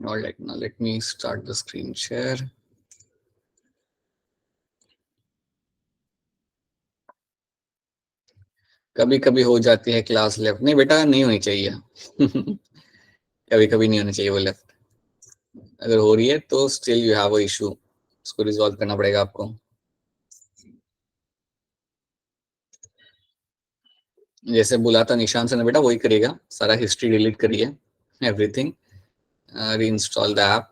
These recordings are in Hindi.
All right, now let me start the screen share. कभी कभी हो जाती है क्लास लेफ्ट, नहीं बेटा नहीं होनी चाहिए कभी कभी नहीं होनी चाहिए वो लेफ्ट। अगर हो रही है तो still you have a issue, उसको रिजॉल्व करना पड़ेगा आपको। जैसे बोला था निशान से ना बेटा, वही करिएगा, सारा हिस्ट्री डिलीट करिए, everything, reinstall the app,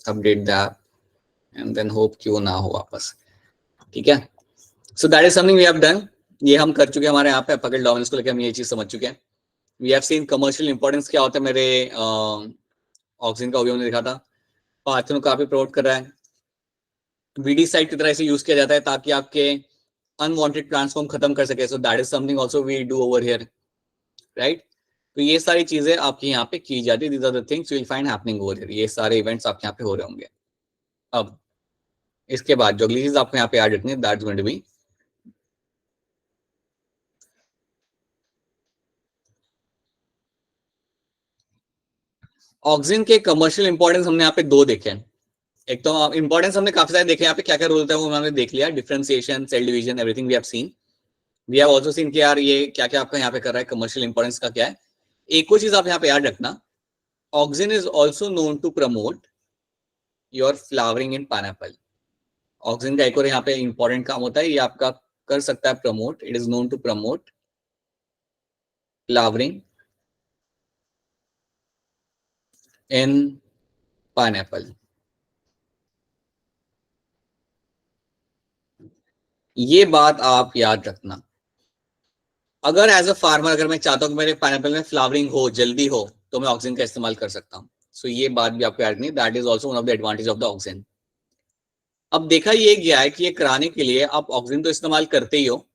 update the app, and then hope कि वो ना हो वापस। ठीक है, so that is something we have done. ये हम कर चुके हैं हमारे यहाँ पे एपिकल डोमिनेंस को लेकर हम ये चीज समझ चुके हैं। We have seen commercial importance क्या होता है। मेरे ऑक्सीजन का ओवीएम ने देखा था, पाइथन को काफी प्रमोट कर रहा है, वीडी साइट की तरह इसे यूज किया जाता है ताकि आपके अनवांटेड ट्रांसफॉर्म खत्म कर सके। So that is something also we do over here, right. तो ये सारी चीजें आपकी यहाँ पे की जाती है, these are the things you will find happening over here. ये सारे इवेंट्स आपके यहाँ पे हो रहे होंगे। अब इसके बाद जो अगली चीज आपको यहाँ पे ऐड रखनी है, that's going to be oxygen के कमर्शियल इंपॉर्टेंस। हमने यहाँ पे दो देखे हैं। एक तो इंपॉर्टेंस हमने काफी सारे देखे, यहाँ पे क्या क्या रोल होता है वो हमने देख लिया, differentiation, cell division, everything we have seen. We have also seen कि यार ये क्या क्या आपका यहाँ पे कर रहा है, कमर्शियल इंपॉर्टेंस का क्या है। एक और चीज आप यहाँ पे याद रखना, oxygen is also known to promote your flowering in pineapple. Oxygen का एक और यहाँ पे इंपॉर्टेंट काम होता है, ये आपका कर सकता है promote, it is known to promote flowering in pineapple. ये बात आप याद रखना। अगर एज अ फार्मर अगर मैं चाहता हूँ कि मेरे पाइनएप्पल में फ्लावरिंग हो, जल्दी हो, तो मैं ऑक्सीजन का इस्तेमाल कर सकता हूँ। सो ये बात भी आपको याद नहीं, that is also one of the advantage of the oxygen. अब देखा ये गया है कि ये कराने के लिए आप ऑक्सीजन तो इस्तेमाल करते ही हो,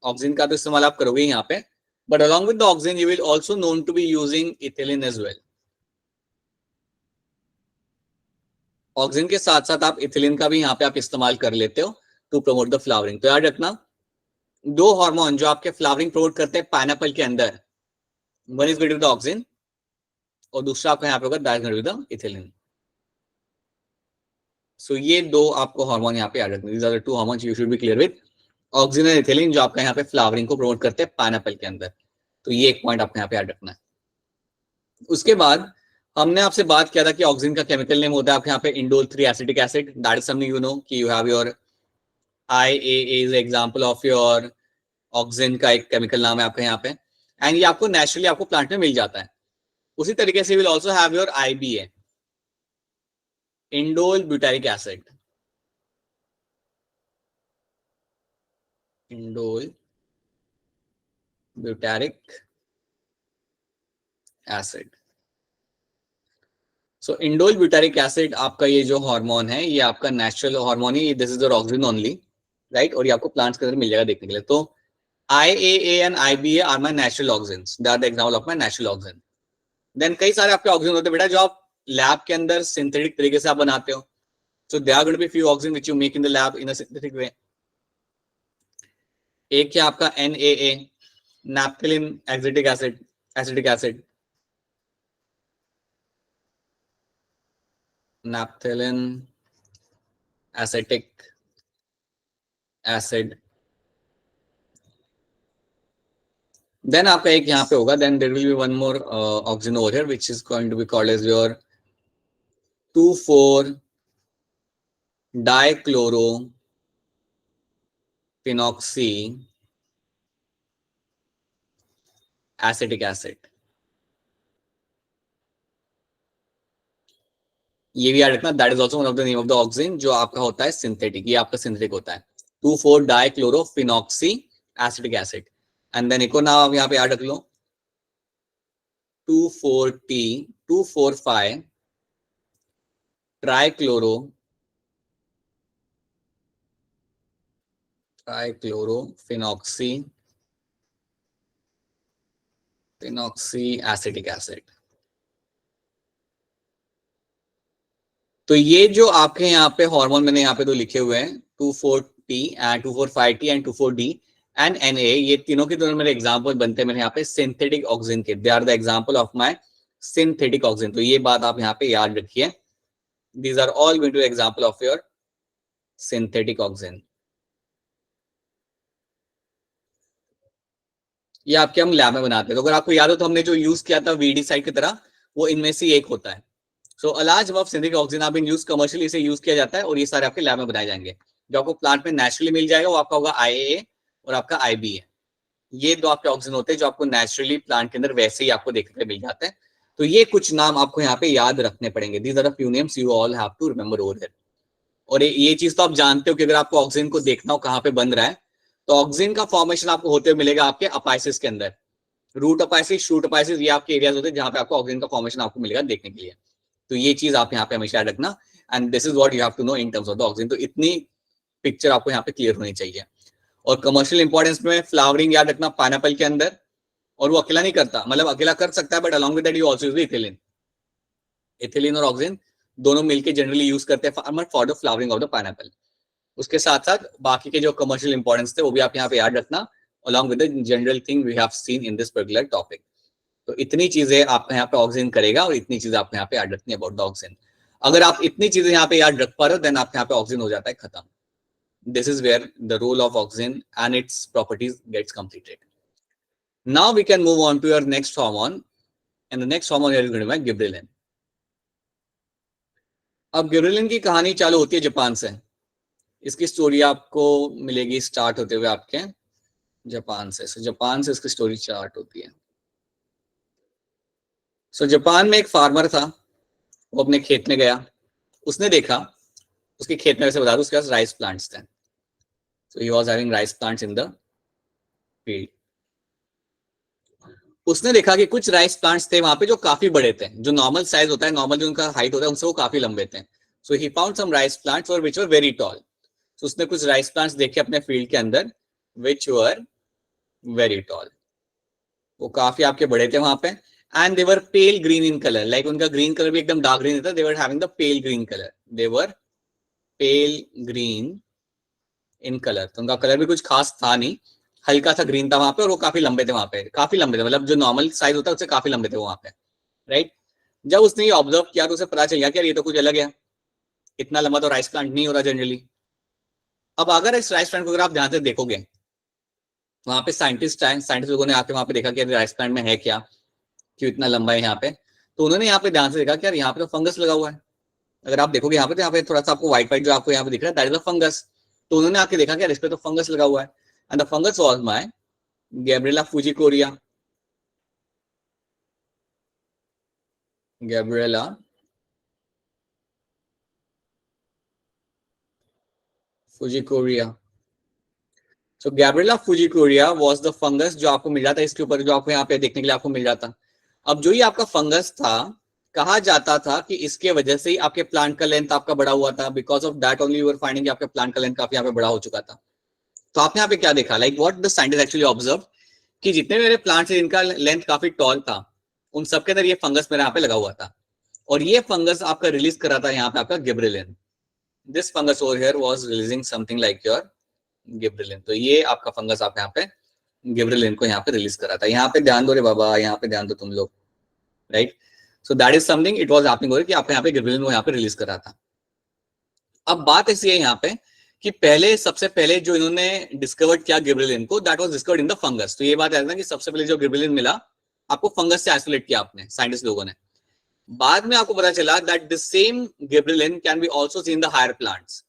ऑक्सीजन का तो इस्तेमाल आप करोगे यहाँ पे, but along with the oxygen you will also known to be using ethylene as well. Oxygen के साथ साथ आप इथिलीन का भी यहाँ पे आप इस्तेमाल कर लेते हो टू प्रमोट द फ्लावरिंग। तो याद रखना, दो हार्मोन जो आपके फ्लावरिंग प्रमोट करते हैं पाइनएप्पल के अंदर, one is going to the oxygen और दूसरा आपका यहाँ पे होगा that is going to the ethylene. So ये दो आपको हार्मोन यहाँ पे याद रखने, these are the two hormones you should be clear with, oxygen and ethylene, जो आपका यहाँ पे फ्लावरिंग को प्रमोट करते हैं पाइनएप्पल के अंदर। तो ये एक पॉइंट आपको यहाँ पे याद रखना है। उसके बाद हमने आपसे बात किया था कि ऑक्सीजन का केमिकल नेम होता है आपके यहाँ पे indole 3 acetic acid, that is something you know कि you have your IAA is example of your auxin का एक केमिकल नाम है आपके यहाँ पे, एंड ये आपको नेचुरली आपको प्लांट में मिल जाता है। उसी तरीके से will also have your IBA, indole butyric acid, indole butyric acid. So indole butyric acid आपका ये जो हार्मोन है, ये आपका नेचुरल हार्मोन है, this is your oxygen only, right. और ये आपको प्लांट्स के अंदर मिल जाएगा देखने के लिए। तो IAA and IBA are my natural oxygen, they are the example of my natural oxygen. Then कई सारे आपके ऑक्सीजन होते हैं बेटा जो आप लैब के अंदर सिंथेटिक तरीके से आप बनाते हो। So there are going to be few oxygen which you make in the lab in a synthetic way. एक है आपका NAA, naphthalene acetic acid, naphthalene acetic acid. Then आपका एक यहाँ पे होगा, then there will be one more oxygen over here which is going to be called as your 2,4-dichlorophenoxy acetic acid. ये भी याद रखना, that is also one of the name of the oxygen जो आपका होता है सिंथेटिक, ये आपका सिंथेटिक होता है 2,4-dichlorophenoxy acetic acid। And then एक और नाम आप यहाँ पे याद रख लो, 2,4-T 2,4,5 trichlorophenoxy acetic acid। तो ये जो आपके यहाँ पे हार्मोन मैंने यहाँ पे तो लिखे हुए हैं 2,4-T and 2,4,5T and 2,4-D and NA, ये तीनों के दोनों मेरे एग्जांपल बनते हैं मेरे यहाँ पे सिंथेटिक ऑक्सीजन के, they are the example of my synthetic oxygen. तो ये बात आप यहाँ पे याद रखिए, these are all going to example of your synthetic oxygen. ये आपके हम लैब में बनाते हैं। तो अगर आपको याद हो तो हमने जो यूज किया था वीडी साइड की तरह, वो इनमें से एक होता है। So a large amount of synthetic auxin आप इन यूज कमर्शियली इसे यूज किया जाता है, और ये सारे आपके लैब में बनाए जाएंगे। जो आपको प्लांट में नेचुरली मिल जाएगा वो आपका होगा IAA और आपका IBA। ये दो आपके ऑक्सीजन होते हैं जो आपको नेचुरली प्लांट के अंदर वैसे ही आपको देखने को मिल जाते हैं। तो ये कुछ नाम आपको यहाँ पे याद रखने पड़ेंगे। These are the few names you all have to remember over here. और ये चीज तो आप जानते हो कि अगर आपको ऑक्सीजन को देखना हो कहाँ पे बन रहा है, तो ऑक्सीजन का फॉर्मेशन आपको होते हुए मिलेगा आपके अपाइसिस के अंदर। रूट अपाइसिस, शूट अपाइसिस, ये आपके एरियाज होते हैं जहां पे आपको ऑक्सीजन का फॉर्मेशन आपको मिलेगा देखने के लिए। तो ये चीज आप यहाँ पे हमेशा याद रखना, and this is what you have to know in terms of the oxygen. तो इतनी पिक्चर आपको यहाँ पे क्लियर होनी चाहिए। और कमर्शियल इंपॉर्टेंस में फ्लावरिंग याद रखना पाइनएप्पल के अंदर, और वो अकेला नहीं करता, मतलब अकेला कर सकता है but along with that you also use ethylene. Ethylene और ऑक्सीजन दोनों मिलकर जनरली यूज करते हैं farmer for the flowering of the pineapple. उसके साथ साथ बाकी के जो कमर्शियल इंपॉर्टेंस थे वो भी आप यहाँ पे याद रखना, along with the general thing we have seen in this particular topic. तो इतनी चीजें आप यहाँ पे ऑक्सीजन करेगा, और इतनी चीजें आप यहाँ पे याद रखनी है अबाउट द ऑक्सीजन। अगर आप इतनी चीजें यहाँ पे याद रख पा रहे हो, देन आप यहाँ पे ऑक्सीजन हो जाता है खत्म। This is where the role of oxygen and its properties gets completed. Now we can move on to your next hormone, and the next hormone here is going to be gibberellin. अब गिबरेलिन की कहानी चालू होती है जापान से। इसकी स्टोरी आपको मिलेगी स्टार्ट होते हुए आपके जापान से। सो जापान से इसकी स्टोरी स्टार्ट होती है। सो जापान में एक फार्मर था, वो अपने खेत में गया, उसने देखा उसके खेत में, वैसे बता दूं उसके पास राइस प्लांट्स थे। So he was having rice plants in the field. उसने देखा कि कुछ राइस प्लांट्स थे वहां पे जो काफी बड़े थे, जो नॉर्मल साइज होता है, नॉर्मल जो उनका हाइट होता है उनसे वो काफी लंबे थे। So he found some rice plants और विच वर वेरी टॉल। सो उसने कुछ राइस प्लांट्स देखे अपने फील्ड के अंदर विच वर वेरी टॉल, वो काफी आपके बड़े थे वहां पे। And they were pale green in colour, like उनका ग्रीन कलर भी एकदम डार्क ग्रीन था। They were having the pale green colour, they were pale green in colour. तो उनका कलर भी कुछ खास था नहीं, हल्का सा ग्रीन था वहां पे, और वो काफी लंबे थे वहां पे, काफी लंबे थे, मतलब जो नॉर्मल साइज होता है उससे काफी लंबे थे वहां पे, राइट। जब उसने ये ऑब्जर्व किया तो उसे पता चल गया कि यार ये तो कुछ अलग है, इतना लंबा तो राइस प्लांट नहीं हो रहा जनरली। अब अगर इस राइस प्लांट को अगर आप ध्यान से देखोगे, वहां पे साइंटिस्ट लोगों ने आके वहां पे देखा कि राइस प्लांट में है क्या, क्यों इतना लंबा है यहाँ पे। तो उन्होंने यहाँ पे ध्यान से देखा कि यार यहाँ पे तो फंगस लगा हुआ है। अगर आप देखोगे यहाँ पे, तो यहाँ पे थोड़ा सा आपको व्हाइट जो आपको यहाँ पे दिख रहा है, दैट इज अ फंगस। तो उन्होंने आके देखा कि यार इस पे तो फंगस लगा हुआ है, and the fungus was my Gibberella fujikuroi. Gibberella fujikuroi. So Gibberella fujikuroi was the fungus जो आपको मिल जाता है इसके ऊपर, जो आपको यहाँ पे देखने के लिए आपको मिल जाता। अब जो ये आपका फंगस था, कहा जाता था कि इसके वजह से ही आपके प्लांट का लेंथ आपका बड़ा हुआ था, because of that only you are finding कि आपके प्लांट का लेंथ काफी यहाँ पे बड़ा हो चुका था। तो आपने यहाँ पे क्या देखा, like what the scientist actually observe, कि जितने मेरे प्लांट्स इनका लेंथ काफी टॉल था, उन सबके अंदर ये फंगस मेरे यहाँ पे लगा हुआ था, और ये फंगस आपका रिलीज कर रहा था यहाँ पे आपका gibberellin. This fungus over here was releasing something like your gibberellin. तो ये आपका फंगस आप यहाँ पे गिबरेलिन को यहाँ पे रिलीज कर रहा था। यहाँ पे ध्यान दो रे बाबा, यहाँ पे ध्यान दो तुम लोग, right. So that is something it was happening over, कि आप यहाँ पे गिबरेलिन को यहाँ पे रिलीज कर रहा था। अब बात ऐसी है यहाँ पे कि सबसे पहले जो इन्होंने डिस्कवर्ड किया गिबरेलिन को, that was discovered in the fungus. तो ये बात है ना कि सबसे पहले जो गिबरेलिन मिला आपको फंगस से आइसोलेट किया आपने साइंटिस्ट लोगों ने। बाद में आपको पता चला that the same gibberellin can be also seen in the higher plants.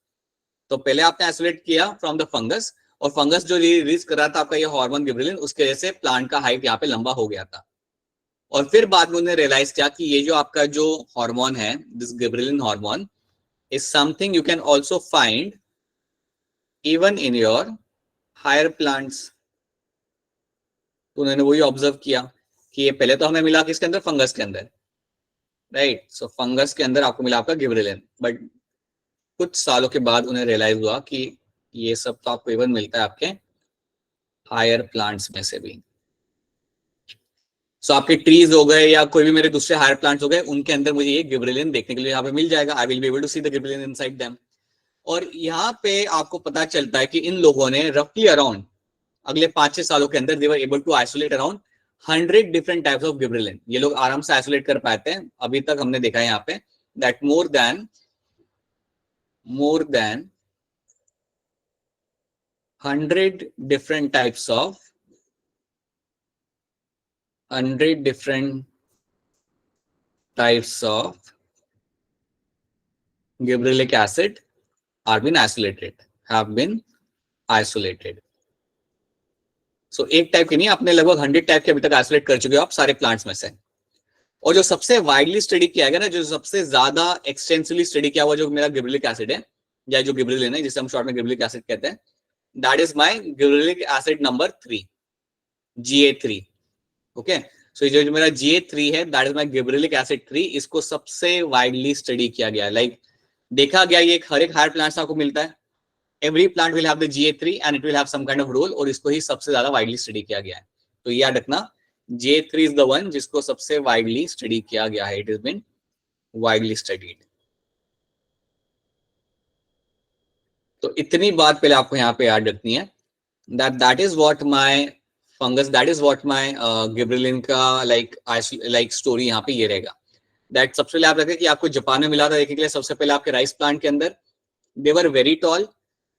तो पहले आपने आइसोलेट किया फ्रॉम द फंगस, और फंगस जो रिलीज कर रहा था आपका ये हार्मोन गिबरेलिन, उसके वजह से प्लांट का हाइट यहाँ पे लंबा हो गया था। और फिर बाद में उन्होंने रियलाइज किया कि ये जो आपका जो हार्मोन है, this gibberellin hormone is something you can also find even in your higher plants. तो उन्होंने वही ऑब्जर्व किया कि ये पहले तो हमें मिला किसके अंदर, फंगस के अंदर, राइट। सो फंगस के अंदर आपको मिला आपका गिबरेलिन, बट कुछ सालों के बाद उन्हें रियलाइज हुआ कि ये सब तो आपको इवन मिलता है आपके हायर प्लांट्स में से भी। सो आपके ट्रीज हो गए या कोई भी मेरे दूसरे हायर प्लांट्स हो गए, उनके अंदर मुझे ये गिबरेलिन देखने के लिए यहाँ पे मिल जाएगा। I will be able to see the gibberellin inside them. और यहाँ पे आपको पता चलता है कि इन लोगों ने रफली अराउंड अगले 5-6 सालों के अंदर they were able to isolate around 100 different types of gibberellin ये लोग आराम से आइसोलेट कर पाते हैं। अभी तक हमने देखा है यहाँ पे that more than 100 different types of 100 different types of gibberellic acid have been isolated. So एक टाइप की नहीं, आपने लगभग 100 टाइप के अभी तक आइसोलेट कर चुके हो आप सारे प्लांट्स में से। और जो सबसे वाइडली स्टडी किया गया ना, जो सबसे ज्यादा एक्सटेंसिवली स्टडी किया हुआ जो मेरा गिबरेलिक एसिड है या जो गिबरेलिन है जिसे हम शॉर्ट में गिबरेलिक एसिड कहते हैं, that is my gibberellic acid number 3, Ga3। Okay, so ये जो मेरा Ga3 है that is my gibberellic acid 3। इसको सबसे वाइडली स्टडी किया गया है, लाइक देखा गया ये हर एक हायर प्लांट्स आपको मिलता है। Every plant will have the Ga3 and it will have some kind of role, और इसको ही सबसे ज्यादा वाइडली स्टडी किया गया है। तो याद रखना Ga3 इज द वन जिसको सबसे वाइडली स्टडी किया गया है। It is been widely studied. तो इतनी बात पहले आपको यहाँ पे याद रखनी है that is what my fungus, that is what my gibberellin का लाइक स्टोरी यहाँ पे ये रहेगा। दैट सबसे पहले आप रखें कि आपको जापान में मिला था देखने के लिए सबसे पहले आपके राइस प्लांट के अंदर। दे वर वेरी टॉल,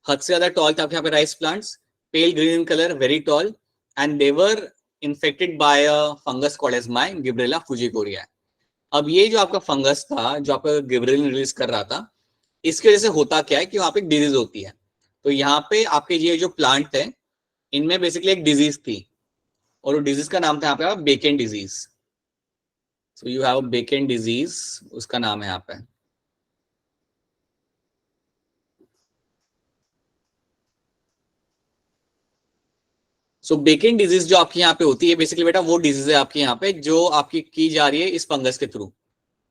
हद से ज्यादा टॉल थे आपके यहाँ पे rice plants, pale green in colour, very tall, and they were infected by a fungus called as my Gibberella fujikuroi. अब ये जो आपका फंगस था जो आपका गिबरेलिन रिलीज कर रहा था, इसकी वजह से होता क्या है कि वहां पे एक डिजीज होती है। तो यहाँ पे आपके ये जो प्लांट थे इनमें बेसिकली एक डिजीज थी, और वो डिजीज का नाम था यहाँ पे bakanae disease. So you have bakanae disease, उसका नाम है यहाँ पे। सो बेकेन डिजीज जो आपकी यहाँ पे होती है बेसिकली बेटा वो डिजीज है आपकी यहाँ पे जो आपकी की जा रही है इस फंगस के थ्रू।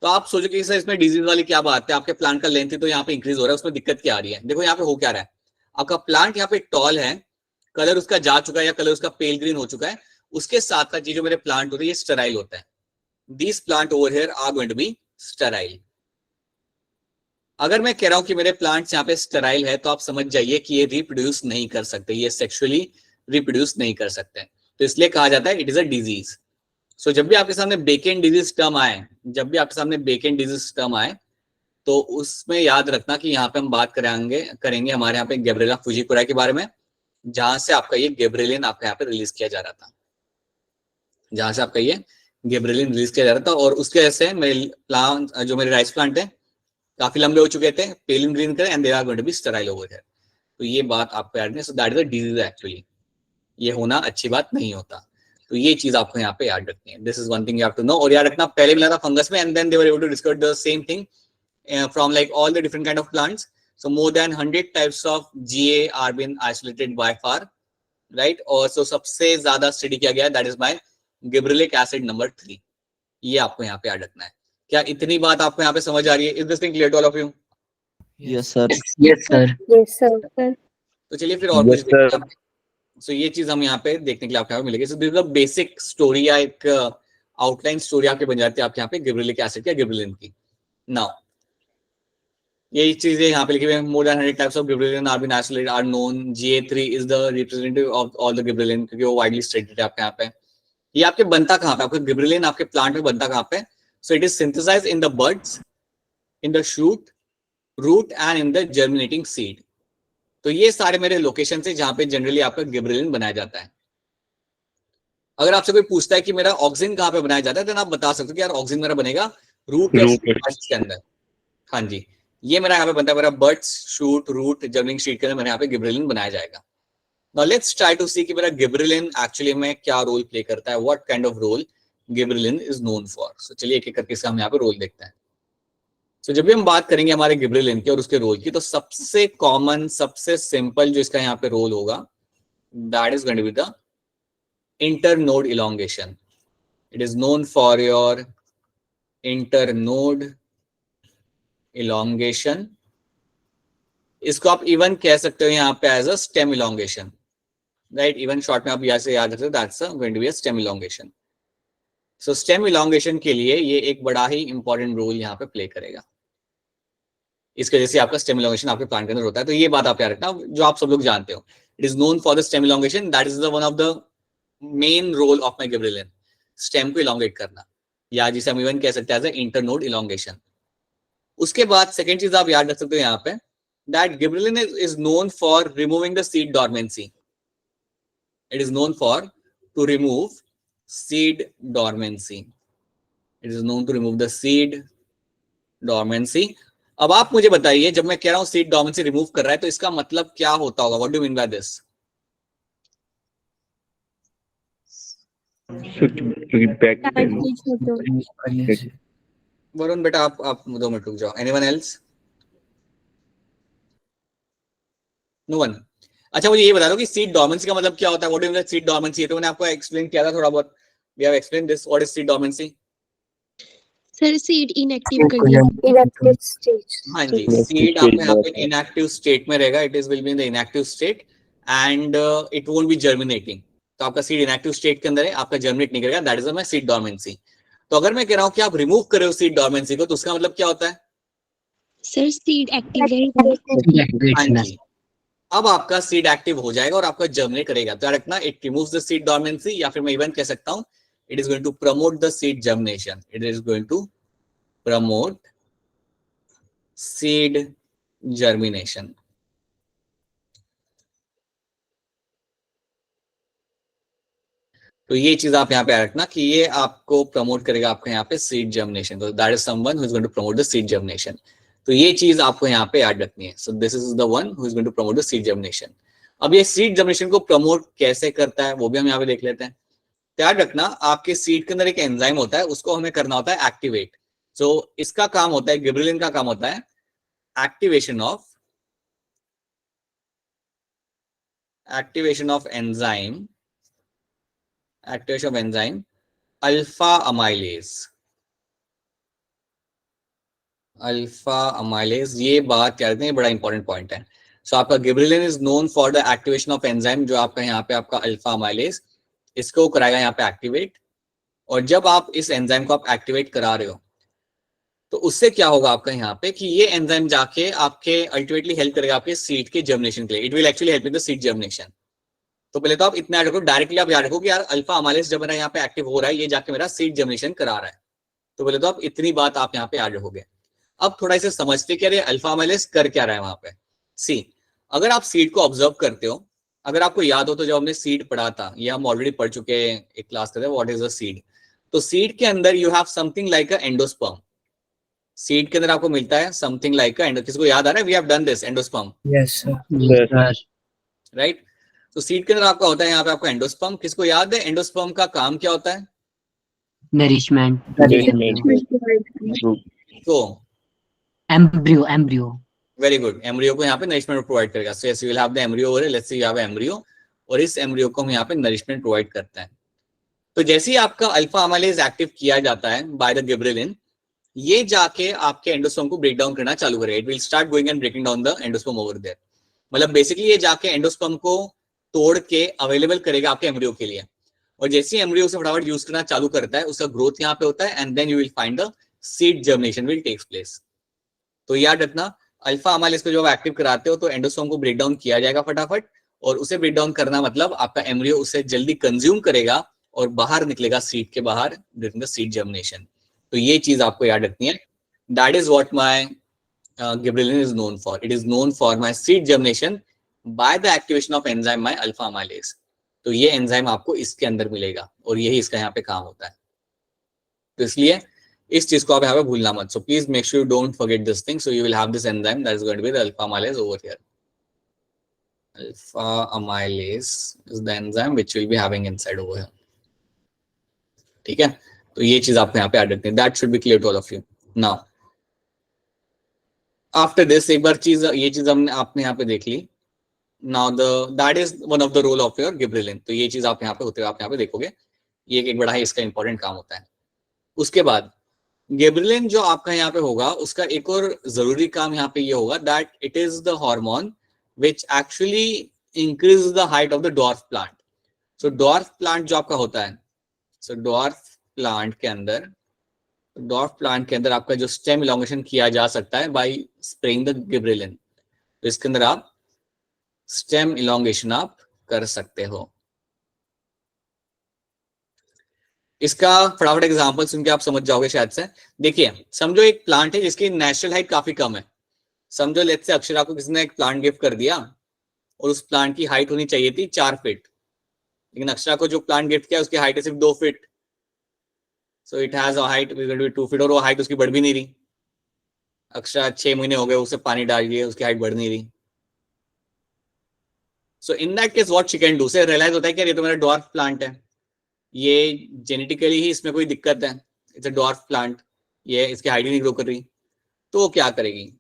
तो आप सोचो कि सर इसमें डिजीज वाली क्या बात है, आपके प्लांट का लेंथ तो यहाँ पे इंक्रीज हो रहा है, उसमें दिक्कत क्या आ रही है। देखो यहाँ पे हो क्या रहा है, आपका प्लांट यहाँ पे टॉल है, कलर उसका जा चुका है या कलर उसका पेल ग्रीन हो चुका है, उसके साथ साथ ये जो मेरे प्लांट होते हैं ये स्टेराइल होता है। This plant over here are going to be sterile. अगर मैं कह रहा हूं कि मेरे प्लांट्स यहाँ पे स्टेराइल है तो आप समझ जाइए कि ये रिप्रोड्यूस नहीं कर सकते, ये सेक्सुअली रिप्रोड्यूस नहीं कर सकते, तो इसलिए कहा जाता है इट इज अ डिजीज। सो जब भी आपके सामने बेकेन डिजीज टर्म आए, जब भी आपके सामने बेकेन डिजीज टर्म आए तो उसमें याद रखना कि यहाँ पे हम बात करेंगे हमारे यहाँ पे गिबरेला फुजिकोरिया के बारे में, जहां से आपका ये गिबरेलिन आपके यहाँ पे रिलीज किया जा रहा था, जहां से आपका ये गिबरेलिन रिलीज किया जा रहा था। और उसके वजह से मेरे प्लांट जो मेरे राइस प्लांट है काफी लंबे हो चुके थे, pale green colour, and they are going to be sterile over here. तो ये बात आपको याद रखनी है। So that is a disease actually, ये होना अच्छी बात नहीं होता। तो ये चीज आपको यहाँ पे याद रखनी है। This is one thing you have to know. और याद रखना पहले मिला था फंगस में and then they were able to discover the same thing from like all the different kind of plants. So more than 100 types of GA are been isolated by far, right. और सो सबसे ज्यादा स्टडी किया गया that is my gibberellic acid number 3। ये आपको यहाँ पे याद रखना है। क्या इतनी बात आपको यहाँ पे समझ आ रही है? Is this thing clear to all of you? Yes sir. Yes sir. Yes sir. तो चलिए फिर और कुछ देखते हैं। सो ये चीज हम यहाँ पे देखने के लिए आपको यहाँ पे मिलेगी। सो this is a basic story या एक आउटलाइन स्टोरी आपके बन जाती है आपके यहाँ पे गिबरेलिक एसिड या गिबरेलिन की। नाउ यही चीजें यहाँ पे लिखी हुई है। More than 100 types of gibberellin are been isolated are known. Ga3 is the representative of all the gibberellin, क्योंकि वो वाइडली स्टेटेड है आपके यहाँ पे। ये आपके बनता कहाँ पे, आपका गिबरेलिन आपके प्लांट में बनता कहाँ पे? So it is synthesized in the buds, in the shoot, root and in the germinating seed. तो ये सारे मेरे लोकेशन से जहां पे जनरली आपका गिबरेलिन बनाया जाता है। अगर आपसे कोई पूछता है कि मेरा ऑक्सीजन कहाँ पे बनाया जाता है, तो आप बता सकते हो कि यार ऑक्सीजन मेरा बनेगा रूट या शूट के अंदर। हाँ जी, ये मेरा यहाँ पे बनता है, मेरा buds, shoot, root, germinating seed के अंदर मेरे यहाँ पे गिबरेलिन बनाया जाएगा। Now let's try to see कि मेरा गिबरेलिन एक्चुअली में क्या रोल प्ले करता है, what kind of role gibberellin is known for. So चलिए एक एक करके हम यहाँ पे रोल देखते हैं। तो जब भी हम बात करेंगे हमारे गिबरेलिन की और उसके रोल की, तो सबसे कॉमन, सबसे सिंपल जो इसका यहाँ पे रोल होगा that is going to be the internode elongation. It is known for your internode elongation. इसको आप इवन कह सकते हो यहाँ पे as a stem elongation, right. Even short में आप यहाँ से याद रखते हो that's going to be a stem elongation. So stem elongation के लिए ये एक बड़ा ही इंपॉर्टेंट रोल यहाँ पे प्ले करेगा। इसके वजह से आपका स्टेम इलोंगेशन आपके प्लांट के अंदर होता है। तो ये बात आप याद रखना जो आप सब लोग जानते हो। It is known for the stem elongation, that is the one of the main role of my gibberellin. Stem को इलोंगेट करना, या जिसे हम इवन कह सकते हैं एज इंटरनोड इलोंगेशन। उसके बाद सेकेंड चीज आप याद रख सकते हो यहाँ पे, that gibberellin is known for removing the seed dormancy. It is known for to remove seed dormancy. It is known to remove the seed dormancy. अब आप मुझे बताइए, जब मैं कह रहा हूं सीड डॉर्मेंसी रिमूव कर रहा है, तो इसका मतलब क्या होता होगा? What do mean by this? Varun बेटा आप 2 मिनट रुक जाओ। Anyone else? No one. अच्छा मुझे ये बता दो कि सीड डॉर्मेंसी का मतलब क्या होता है? What do mean seed dormancy? तो मैंने आपको एक्सप्लेन किया था थोड़ा बहुत। We have explain this. What is seed dormancy? Sir seed inactive कर दिया। Inactive stage. हाँ जी, सीड आपको यहाँ पे इनएक्टिव स्टेट में रहेगा। It is will be in the inactive state and it won't be germinating. तो आपका सीड इनएक्टिव स्टेट के अंदर है, आपका जर्मिनेट नहीं करेगा। That is my seed dormancy. तो अगर मैं कह रहा हूँ कि आप रिमूव कर रहे हो सीड डॉर्मेंसी को, तो उसका मतलब क्या होता है? सर सीड एक्टिव रहेगा। हाँ जी, अब आपका सीड एक्टिव हो जाएगा और आपका जर्मिनेट करेगा। तो रखना, it removes the seed dormancy, या फिर मैं इवन कह सकता हूँ it is going to promote the seed germination. It is going to promote seed germination. तो ये चीज आप यहाँ पे रखना कि ये आपको प्रमोट करेगा आपका यहाँ पे सीड जर्मिनेशन। तो that is someone who is going to promote the seed germination. तो ये चीज आपको यहाँ पे याद रखनी है। So this is the one who is going to promote the seed germination. अब ये सीड जर्मिनेशन को प्रमोट कैसे करता है वो भी हम यहाँ पे देख लेते हैं। याद रखना, आपके सीड के अंदर एक एंजाइम होता है, उसको हमें करना होता है एक्टिवेट। सो इसका काम होता है, गिबरेलिन का काम होता है activation of enzyme alpha amylase. ये बात याद रखना, ये बड़ा इंपॉर्टेंट पॉइंट है। सो आपका gibberellin is known for the activation of enzyme, जो आपका यहाँ पे आपका अल्फा अमाइलेज, इसको कराएगा यहाँ पे एक्टिवेट। और जब आप इस एंजाइम को आप एक्टिवेट करा रहे हो, तो उससे क्या होगा आपका यहाँ पे कि ये एंजाइम जाके आपके अल्टीमेटली हेल्प करेगा आपके सीड के जर्मिनेशन के लिए। It will actually help in the seed germination. तो पहले तो आप इतना याद रखो, डायरेक्टली आप याद रखो कि यार अल्फा अमाइलेज जब मेरा यहाँ पे एक्टिव हो रहा है, ये जाके मेरा सीड जर्मिनेशन करा रहा है। तो पहले तो आप इतनी बात आप यहाँ पे याद रखोगे। अब थोड़ा इसे समझते कि अरे अल्फा अमाइलेज कर क्या रहा है वहां पे। सी, अगर आप सीड को ऑब्जर्व करते हो, अगर आपको याद हो तो जब हमने सीड पढ़ा था, ये हम ऑलरेडी पढ़ चुके हैं एक क्लास करते हैं, व्हाट इज अ सीड। तो सीड के अंदर you have something like a endosperm. Seed के अंदर आपको मिलता है समथिंग लाइक एंडो, किसको याद आ रहा है? We have done this, endosperm. Yes sir. Right. तो सीड के अंदर आपका होता है यहाँ पे आपको एंडोस्पर्म। किसको याद है एंडोस्पर्म का काम क्या होता है? नरिशमेंट। तो एम्ब्रियो। वेरी गुड, एम्ब्रियो को यहाँ पे नरिशमेंट प्रोवाइड करेगा। So yes, you will have the embryo over, let's say you have embryo, और इस एम्ब्रियो को हम यहाँ पे नरिशमेंट प्रोवाइड करते हैं। तो जैसे ही आपका अल्फा अमाइलेज एक्टिव किया जाता है बाय द गिबरेलिन, ये जाके आपके एंडोस्पर्म को ब्रेक डाउन करना चालू करेगा। It will start going and breaking down the endosperm over there. मतलब बेसिकली ये जाके एंडोस्पर्म को तोड़ के अवेलेबल करेगा आपके एम्ब्रियो के लिए। और जैसे ही एम्ब्रियो से फटाफट यूज करना चालू करता है, उसका ग्रोथ यहाँ पे होता है, and then you will find the seed germination will takes place. तो याद रखना, अल्फा अमाइलेज को जब एक्टिव कराते हो तो एंडोस्पर्म को ब्रेक डाउन किया जाएगा फटाफट, और उसे ब्रेक डाउन करना मतलब आपका एम्ब्रियो उसे जल्दी कंज्यूम करेगा और बाहर निकलेगा सीड के बाहर ड्यूरिंग द सीड जर्मिनेशन। तो ये चीज आपको याद रखनी है। That is what my gibberellin is known for. It is known for my seed germination by the activation of enzyme my alpha amylase. तो ये एंजाइम आपको इसके अंदर मिलेगा और यही इसका यहाँ पे काम होता है। तो इसलिए इस चीज को आप यहाँ पे भूलना मत। So please make sure you don't forget this thing. So you will have this enzyme that is going to be the alpha amylase over here. Alpha amylase is the enzyme which will be having inside over here. ठीक है, तो ये चीज आपको यहाँ पे याद रखनी है। That should be clear to all of you. Now after this, एक बार चीज ये चीज हमने आपने यहाँ पे देख ली। Now that is one of the role of your gibberellin. तो ये चीज आप यहाँ पे होते हुए आप यहाँ पे देखोगे, ये एक बड़ा है इसका इंपॉर्टेंट काम होता है। उसके बाद गिबरेलिन जो आपका यहाँ पे होगा, उसका एक और जरूरी काम यहाँ पे ये होगा that it is the hormone which actually increases the height of the dwarf plant. So dwarf plant जो आपका होता है, so dwarf plant के अंदर आपका जो stem elongation किया जा सकता है by spraying the gibberellin। तो इसके अंदर आप stem elongation आप कर सकते हो। इसका फटाफट एग्जांपल सुन के आप समझ जाओगे शायद से। देखिए समझो एक प्लांट है जिसकी नेचुरल हाइट काफी कम है। समझो लेट्स से अक्षरा को किसी ने एक प्लांट गिफ्ट कर दिया और उस प्लांट की हाइट होनी चाहिए थी 4 फीट, लेकिन अक्षरा को जो प्लांट गिफ्ट किया उसकी हाइट है सिर्फ 2 feet. So it has a height 2 feet और वो हाइट उसकी बढ़ भी नहीं रही। अक्षरा 6 महीने हो गए उसे पानी डाल दिए, उसकी हाइट बढ़ नहीं रही। So in that case what she can do, से रियलाइज होता है कि ये तो मेरा डॉर्फ प्लांट है, ये जेनेटिकली ही इसमें कोई दिक्कत है, इट्स अ डॉर्फ प्लांट, ये इसकी हाइट ही नहीं ग्रो कर रही। तो वो क्या करेगी,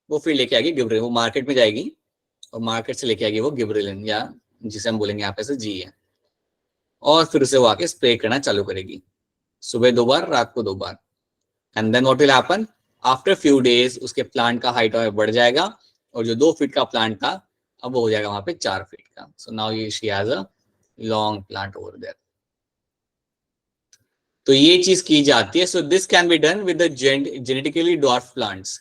वो फिर लेके आएगी गिबरेलिन, वो मार्केट में जाएगी और मार्केट से लेके आएगी वो गिबरेलिन, या जिसे हम बोलेंगे यहाँ पे से जी है, और फिर उसे वो आके स्प्रे करना चालू करेगी, सुबह 2 बार, रात को 2 बार। And then what will happen, after few days उसके प्लांट का हाइट बढ़ जाएगा और जो 2 फीट का प्लांट था अब वो हो जाएगा वहां पे 4 फीट का। So now she has a long plant over there. तो ये चीज की जाती है। So this can be done with the genetically dwarf plants.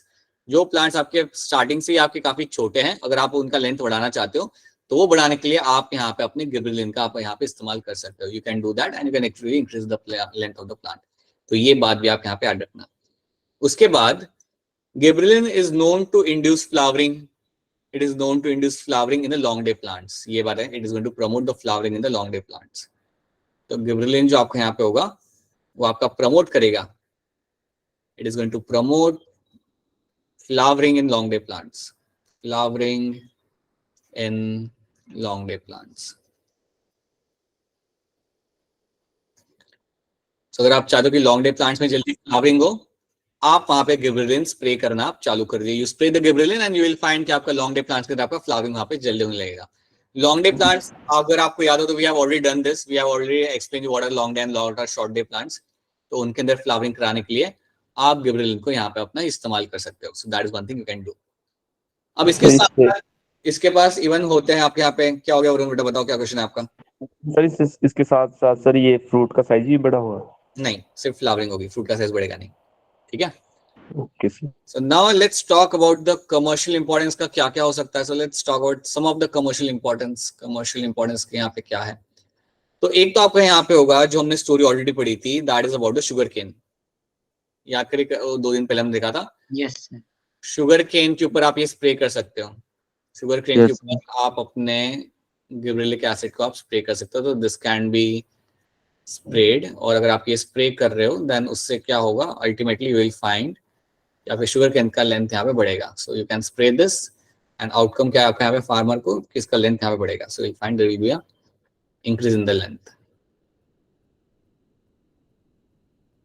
जो प्लांट्स आपके स्टार्टिंग से ही आपके काफी छोटे हैं, अगर आप उनका लेंथ बढ़ाना चाहते हो तो वो बढ़ाने के लिए आप यहाँ पे अपने गिबरेलिन का आप यहाँ पे इस्तेमाल कर सकते हो। You can do that and you can actually increase the length of the plant. तो ये बात भी आप यहाँ पे याद रखना। उसके बाद gibberellin is known to induce flowering, it is known to induce flowering in the long day plants. ये बात है, it is going to promote the flowering in the long day plants. तो गिबरेलिन जो आपको यहाँ पे होगा वो आपका प्रमोट करेगा, it is going to promote flowering in long day plants, flowering in long day plants. So अगर आप चाहते हो कि लॉन्ग डे प्लांट्स में जल्दी फ्लावरिंग हो, आप वहां पे गिबरेलिन स्प्रे करना आप चालू कर दिए। You spray the gibberellin and you will find कि आपका लॉन्ग डे प्लांट्स के अंदर आपका फ्लावरिंग वहां पे जल्दी होने लगेगा। लॉन्ग डे प्लांट्स अगर आपको याद हो तो we have already done this, we have already explain what are long day and what are short day plants. तो उनके अंदर फ्लावरिंग कराने के लिए आप गिबरेलिन को यहाँ पे अपना इस्तेमाल कर सकते हो। सो that is one thing you can do. अब इसके साथ इसके पास इवन होते हैं आपके यहाँ पे, क्या हो गया वरुण बेटा, बताओ क्या क्वेश्चन है आपका? सर इसके साथ साथ सर ये फ्रूट का साइज भी बड़ा हुआ? नहीं, सिर्फ फ्लावरिंग होगी, फ्रूट का साइज बढ़ेगा नहीं। ठीक है, okay sir. So now let's talk about the commercial importance का क्या क्या हो सकता है। So let's talk about some of the commercial importance. Commercial importance के यहाँ पे क्या है, तो एक तो आपको यहाँ पे होगा जो हमने स्टोरी ऑलरेडी पढ़ी थी, that is about the sugarcane. याद करिए 2 दिन पहले हमने देखा था। Yes sir. शुगर केन के ऊपर आप ये स्प्रे कर सकते हो, शुगर केन के ऊपर आप अपने गिबरेलिक एसिड को आप स्प्रे कर सकते हो। तो दिस कैन बी स्प्रेड, और अगर आप ये स्प्रे कर रहे हो देन उससे क्या होगा, अल्टीमेटली यू विल फाइंड या फिर शुगर केन का लेंथ यहाँ पे बढ़ेगा। So you can spray this and outcome क्या है आपका यहाँ पे, फार्मर को किसका लेंथ यहाँ पे बढ़ेगा। So you find there will be a increase in the length,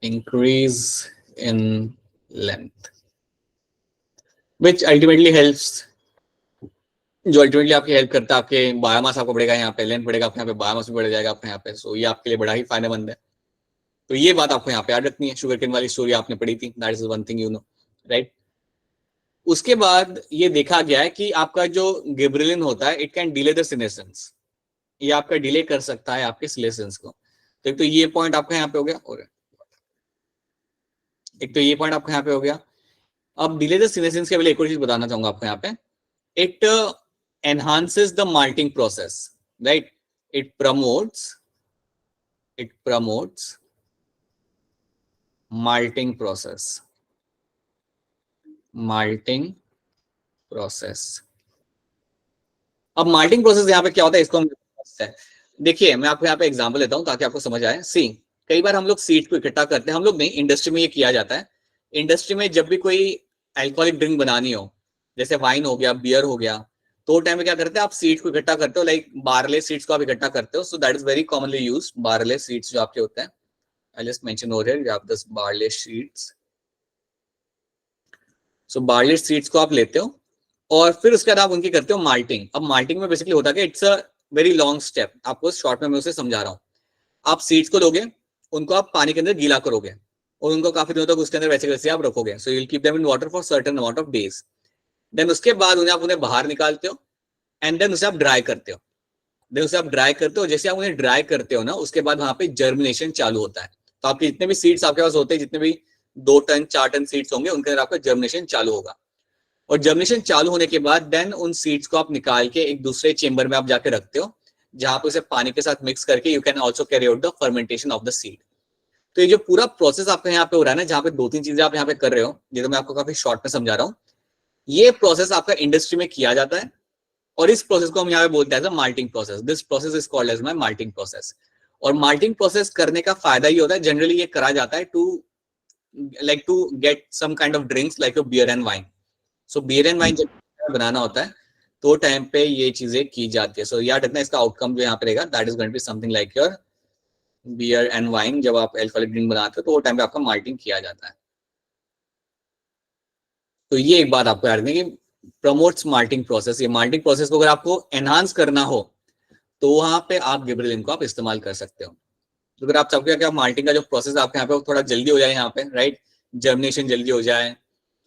increase in length which ultimately helps, जो अल्टीमेटली आपकी हेल्प करता है, आपके बायोमास आपको बढ़ेगा, यहाँ पे लेंथ बढ़ेगा, आपके यहाँ पे बायोमास भी बढ़ जाएगा आपके यहाँ पे। सो ये आपके लिए बड़ा ही फायदेमंद है। तो ये बात आपको यहाँ पे याद रखनी है। शुगर केन वाली स्टोरी आपने पढ़ी थी, that is one thing you know, right. उसके बाद ये देखा गया है कि आपका जो गिबरेलिन होता है it can delay the senescence, ये आपका डिले कर सकता है आपके सीनेसेंस को। तो एक तो ये पॉइंट आपका यहाँ पे हो गया, और एक तो ये पॉइंट आपका यहाँ पे हो गया। अब डिले द सीनेसेंस के लिए एक और चीज बताना चाहूंगा आपको यहाँ पे, it enhances the malting process, right? It promotes malting process, अब माल्टिंग प्रोसेस यहाँ पे क्या होता है इसको हम देखिए, मैं आपको यहाँ पे एग्जांपल देता हूँ ताकि आपको समझ आए। सी, कई बार हम लोग सीड को इकट्ठा करते हैं, हम लोग नहीं, इंडस्ट्री में ये किया जाता है। इंडस्ट्री में जब भी कोई अल्कोहलिक ड्रिंक बनानी हो, जैसे वाइन हो गया, बियर हो गया, तो टाइम में क्या करते हैं, आप सीड्स को इकट्ठा करते हो, लाइक बार्ले सीड्स को आप इकट्ठा करते हो। सो that is very commonly used, barley seeds जो आपके होते हैं। I just mention over here, you have this barley seeds. So barley seeds को आप लेते हो और फिर उसके बाद आप उनकी करते हो माल्टिंग। अब माल्टिंग में बेसिकली होता है कि it's a very long step, आपको शॉर्ट में मैं उसे समझा रहा हूँ। आप सीड्स को लोगे, उनको आप पानी के अंदर गीला करोगे और उनको काफी दिनों तक उसके अंदर वैसे वैसे आप रखोगे। So you will keep them in water for certain amount of days. Then उसके बाद उन्हें बाहर निकालते हो एंड देन उसे आप ड्राई करते हो। जैसे आप उन्हें ड्राई करते हो ना, उसके बाद वहां पे जर्मिनेशन चालू होता है। तो आपके जितने भी सीड्स आपके पास होते हैं, जितने भी 2 टन 4 टन सीड्स होंगे, उनके अंदर आपका जर्मिनेशन चालू होगा। और जर्मिनेशन चालू होने के बाद देन उन सीड्स को आप निकाल के एक दूसरे चेंबर में आप जाके रखते हो, जहां पे उसे पानी के साथ मिक्स करके you can also carry out the fermentation of the seed. तो ये जो पूरा प्रोसेस आपका यहाँ पे हो रहा है ना, जहाँ पे 2-3 चीजें आप यहाँ पे कर रहे हो, ये तो मैं आपको काफी शॉर्ट में समझा रहा हूँ, ये प्रोसेस आपका इंडस्ट्री में किया जाता है और इस प्रोसेस को हम यहाँ पे बोलते हैं malting process. This process is called as my malting process. और माल्टिंग प्रोसेस करने का फायदा ये होता है, जनरली ये करा जाता है to get some kind of drinks like beer and wine. So beer and wine जब बनाना होता है तो टाइम पे ये चीजें की जाती है. सो याद रखना इसका आउटकम जो यहाँ पे रहेगा, that is going to be something like your beer and wine. जब आप अल्कोहलिक ड्रिंक बनाते हो तो वो टाइम पे आपका माल्टिंग किया जाता है. तो ये एक बात आपको याद रखनी कि प्रमोट्स माल्टिंग प्रोसेस. ये माल्टिंग प्रोसेस को अगर आपको एनहांस करना हो तो वहां पे आप गिबरेलिन को आप इस्तेमाल कर सकते हो. तो अगर आप चाहते हो कि माल्टिंग का जो प्रोसेस आपके यहाँ पे थोड़ा जल्दी हो जाए, यहाँ पे राइट, जर्मिनेशन जल्दी हो जाए,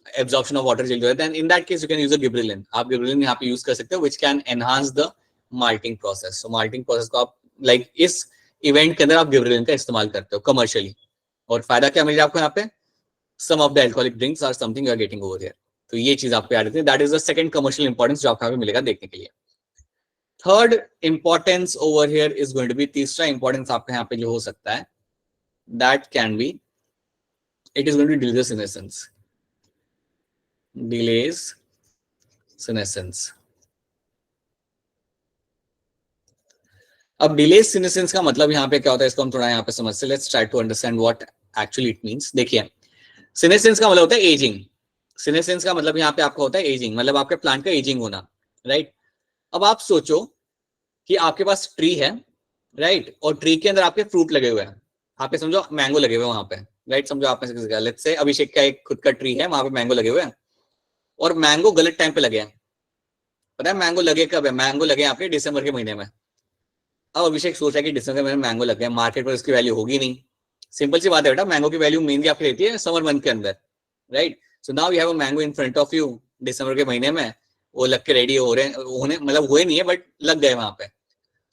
एब्जॉर्प्शन ऑफ वाटर जल्दी हो जाए, then in that case you can use a gibberellin. आप गिबरेलिन यहाँ पे यूज कर सकते हो which can enhance the malting process. So malting process को आप लाइक इस इवेंट के अंदर आप गिबरेलिन का इस्तेमाल करते हो कमर्शियली. और फायदा क्या मिलेगा आपको यहाँ पे? Some of the alcoholic drinks are something you are getting over here. तो ये चीज आपको याद रखनी है. That is the second commercial importance जो आपको यहाँ पे मिलेगा देखने के लिए. Third importance over here is going to be, तीसरा इंपॉर्टेंस आपके यहाँ पे जो हो सकता है, that can be, it is going to delay senescence. Delays senescence. अब डिलेज सीनेसेंस का मतलब यहाँ पे क्या होता है, इसको हम थोड़ा यहाँ पे समझते हैं. Let's try to understand what actually it means. देखिए, सीनेसेंस का मतलब होता है एजिंग. सीनेसेंस का मतलब यहाँ पे आपका होता है एजिंग, मतलब आपके प्लांट का एजिंग होना, राइट. अब आप सोचो कि आपके पास ट्री है, राइट, और ट्री के अंदर आपके फ्रूट लगे हुए हैं. आप समझो मैंगो लगे हुए हैं वहां पे, राइट. समझो आप में से किसी का, लेट्स से अभिषेक का एक खुद का ट्री है, वहां पे मैंगो लगे हुए हैं और मैंगो गलत टाइम पे लगे हैं. पता है मैंगो लगे कब है? मैंगो लगे आपके दिसंबर के महीने में. अब अभिषेक सोच रहा है कि दिसंबर में मैंगो लग गए, मार्केट पर उसकी वैल्यू होगी नहीं. सिंपल सी बात है बेटा, मैंगो की वैल्यू मेनली आपकी रहती है समर मंथ के अंदर, right. So now you have a mango in front of you दिसंबर के महीने में, वो लग के रेडी हो रहे हैं, होने मतलब हुए नहीं है बट लग गए वहां पे.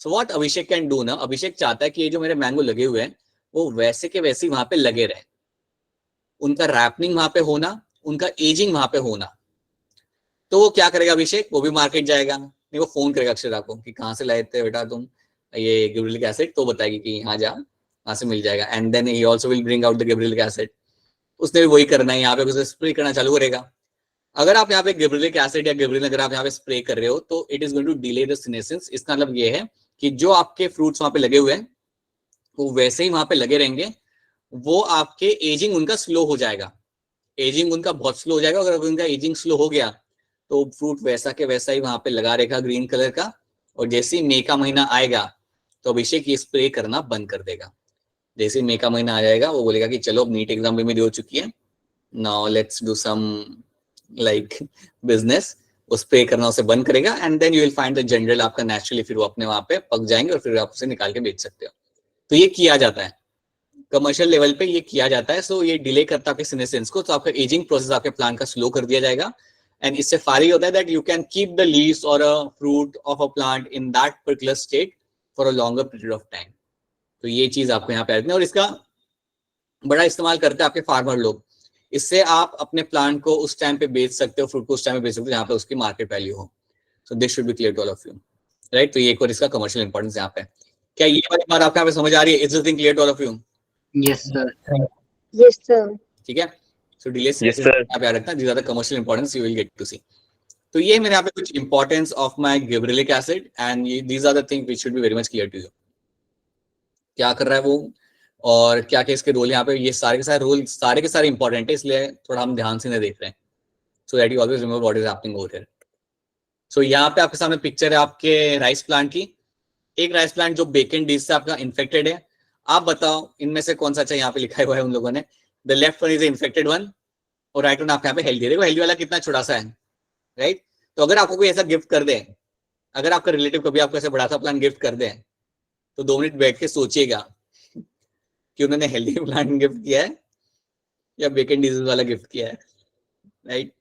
So what Abhishek can do ना, अभिषेक चाहता है कि ये जो मेरे मैंगो लगे हुए हैं वो वैसे के वैसे वहां पे लगे रहे, उनका रैपनिंग वहां पे होना, उनका एजिंग वहां पे होना. तो वो क्या करेगा अभिषेक? वो भी मार्केट जाएगा, नहीं वो फोन करेगा अक्षरा को कि कहाँ से लाए थे बेटा तुम ये गिबरेलिक एसिड, तो बताएगी कि यहाँ जा, वहां से मिल जाएगा. And then he also will bring out the gibberellic acid. उसने भी वही करना है, यहाँ पे उसे स्प्रे करना चालू करेगा. अगर आप यहाँ पे गिबरेलिक एसिड या गिबरेलिन अगर आप यहाँ पे स्प्रे कर रहे हो तो it is going to delay the senescence. इसका मतलब ये है कि जो आपके फ्रूट्स वहां पे लगे हुए हैं वो वैसे ही वहां पे लगे रहेंगे, वो आपके एजिंग उनका स्लो हो जाएगा. एजिंग उनका बहुत स्लो हो जाएगा. अगर उनका एजिंग स्लो हो गया तो फ्रूट वैसा के वैसा ही वहां पे लगा रहेगा ग्रीन कलर का. और जैसे ही मई का महीना आएगा तो अभिषेक ये स्प्रे करना बंद कर देगा. जैसे ही मई का महीना आ जाएगा वो बोलेगा कि चलो अब नीट एग्जाम भी मेरी हो चुकी है, now let's do some like business. वो स्प्रे करना उसे बंद करेगा and then you will find the general आपका नेचुरली फिर वो अपने वहां पे पक जाएंगे और फिर आप उसे निकाल के बेच सकते हो. तो ये किया जाता है कमर्शियल लेवल पे, ये किया जाता है. सो ये डिले करता है सीनेसेंस को, तो आपका एजिंग प्रोसेस आपके प्लांट का स्लो कर दिया जाएगा. एंड इससे फायदा होता है that you can keep the leaves और a fruit of a plant in that particular state for a longer period of time. तो ये चीज आपको यहाँ पे रखना है और इसका बड़ा इस्तेमाल करते हैं आपके फार्मर लोग. इससे आप अपने प्लांट को उस टाइम पे बेच सकते हो, फ्रूट को उस टाइम पे बेच सकते हो जहाँ पे उसकी मार्केट वैल्यू हो. So this should be clear to all of you, right. तो ये एक और इसका कमर्शियल इंपॉर्टेंस यहाँ पे. क्या ये वाली बात आपको यहाँ पे समझ आ रही है? Is this thing clear to all of you? Yes, sir. Yes, sir. ठीक है. So delay Yes, sir. यहाँ पे याद रखना, these are the commercial importance you will get to see. तो ये मेरे यहाँ पे कुछ importance of my gibberellic acid and these are the things which should be very much clear to you. क्या कर रहा है वो और क्या क्या इसके रोल यहाँ पे, ये सारे के सारे रोल सारे के सारे इंपॉर्टेंट है, इसलिए थोड़ा हम ध्यान से नहीं देख रहे हैं. So that you always remember what is happening over here. So यहाँ पे आपके सामने पिक्चर है आपके राइस प्लांट की. एक राइस प्लांट जो बेकन डिजीज से आपका इन्फेक्टेड है. आप बताओ इनमें से कौन सा अच्छा यहाँ पे लिखा हुआ है उन लोगों ने. The left one is infected one और राइट वन आपके यहाँ पे हेल्दी. देखो हेल्दी वाला कितना छोटा सा है, राइट. तो अगर आपको कोई ऐसा गिफ्ट कर दे, अगर आपका रिलेटिव कभी आपको ऐसा बड़ा सा प्लांट गिफ्ट कर दे तो 2 मिनट बैठ के सोचिएगा कि उन्होंने हेल्दी प्लांट गिफ्ट किया है या बेकन डिजीज वाला गिफ्ट किया है, right.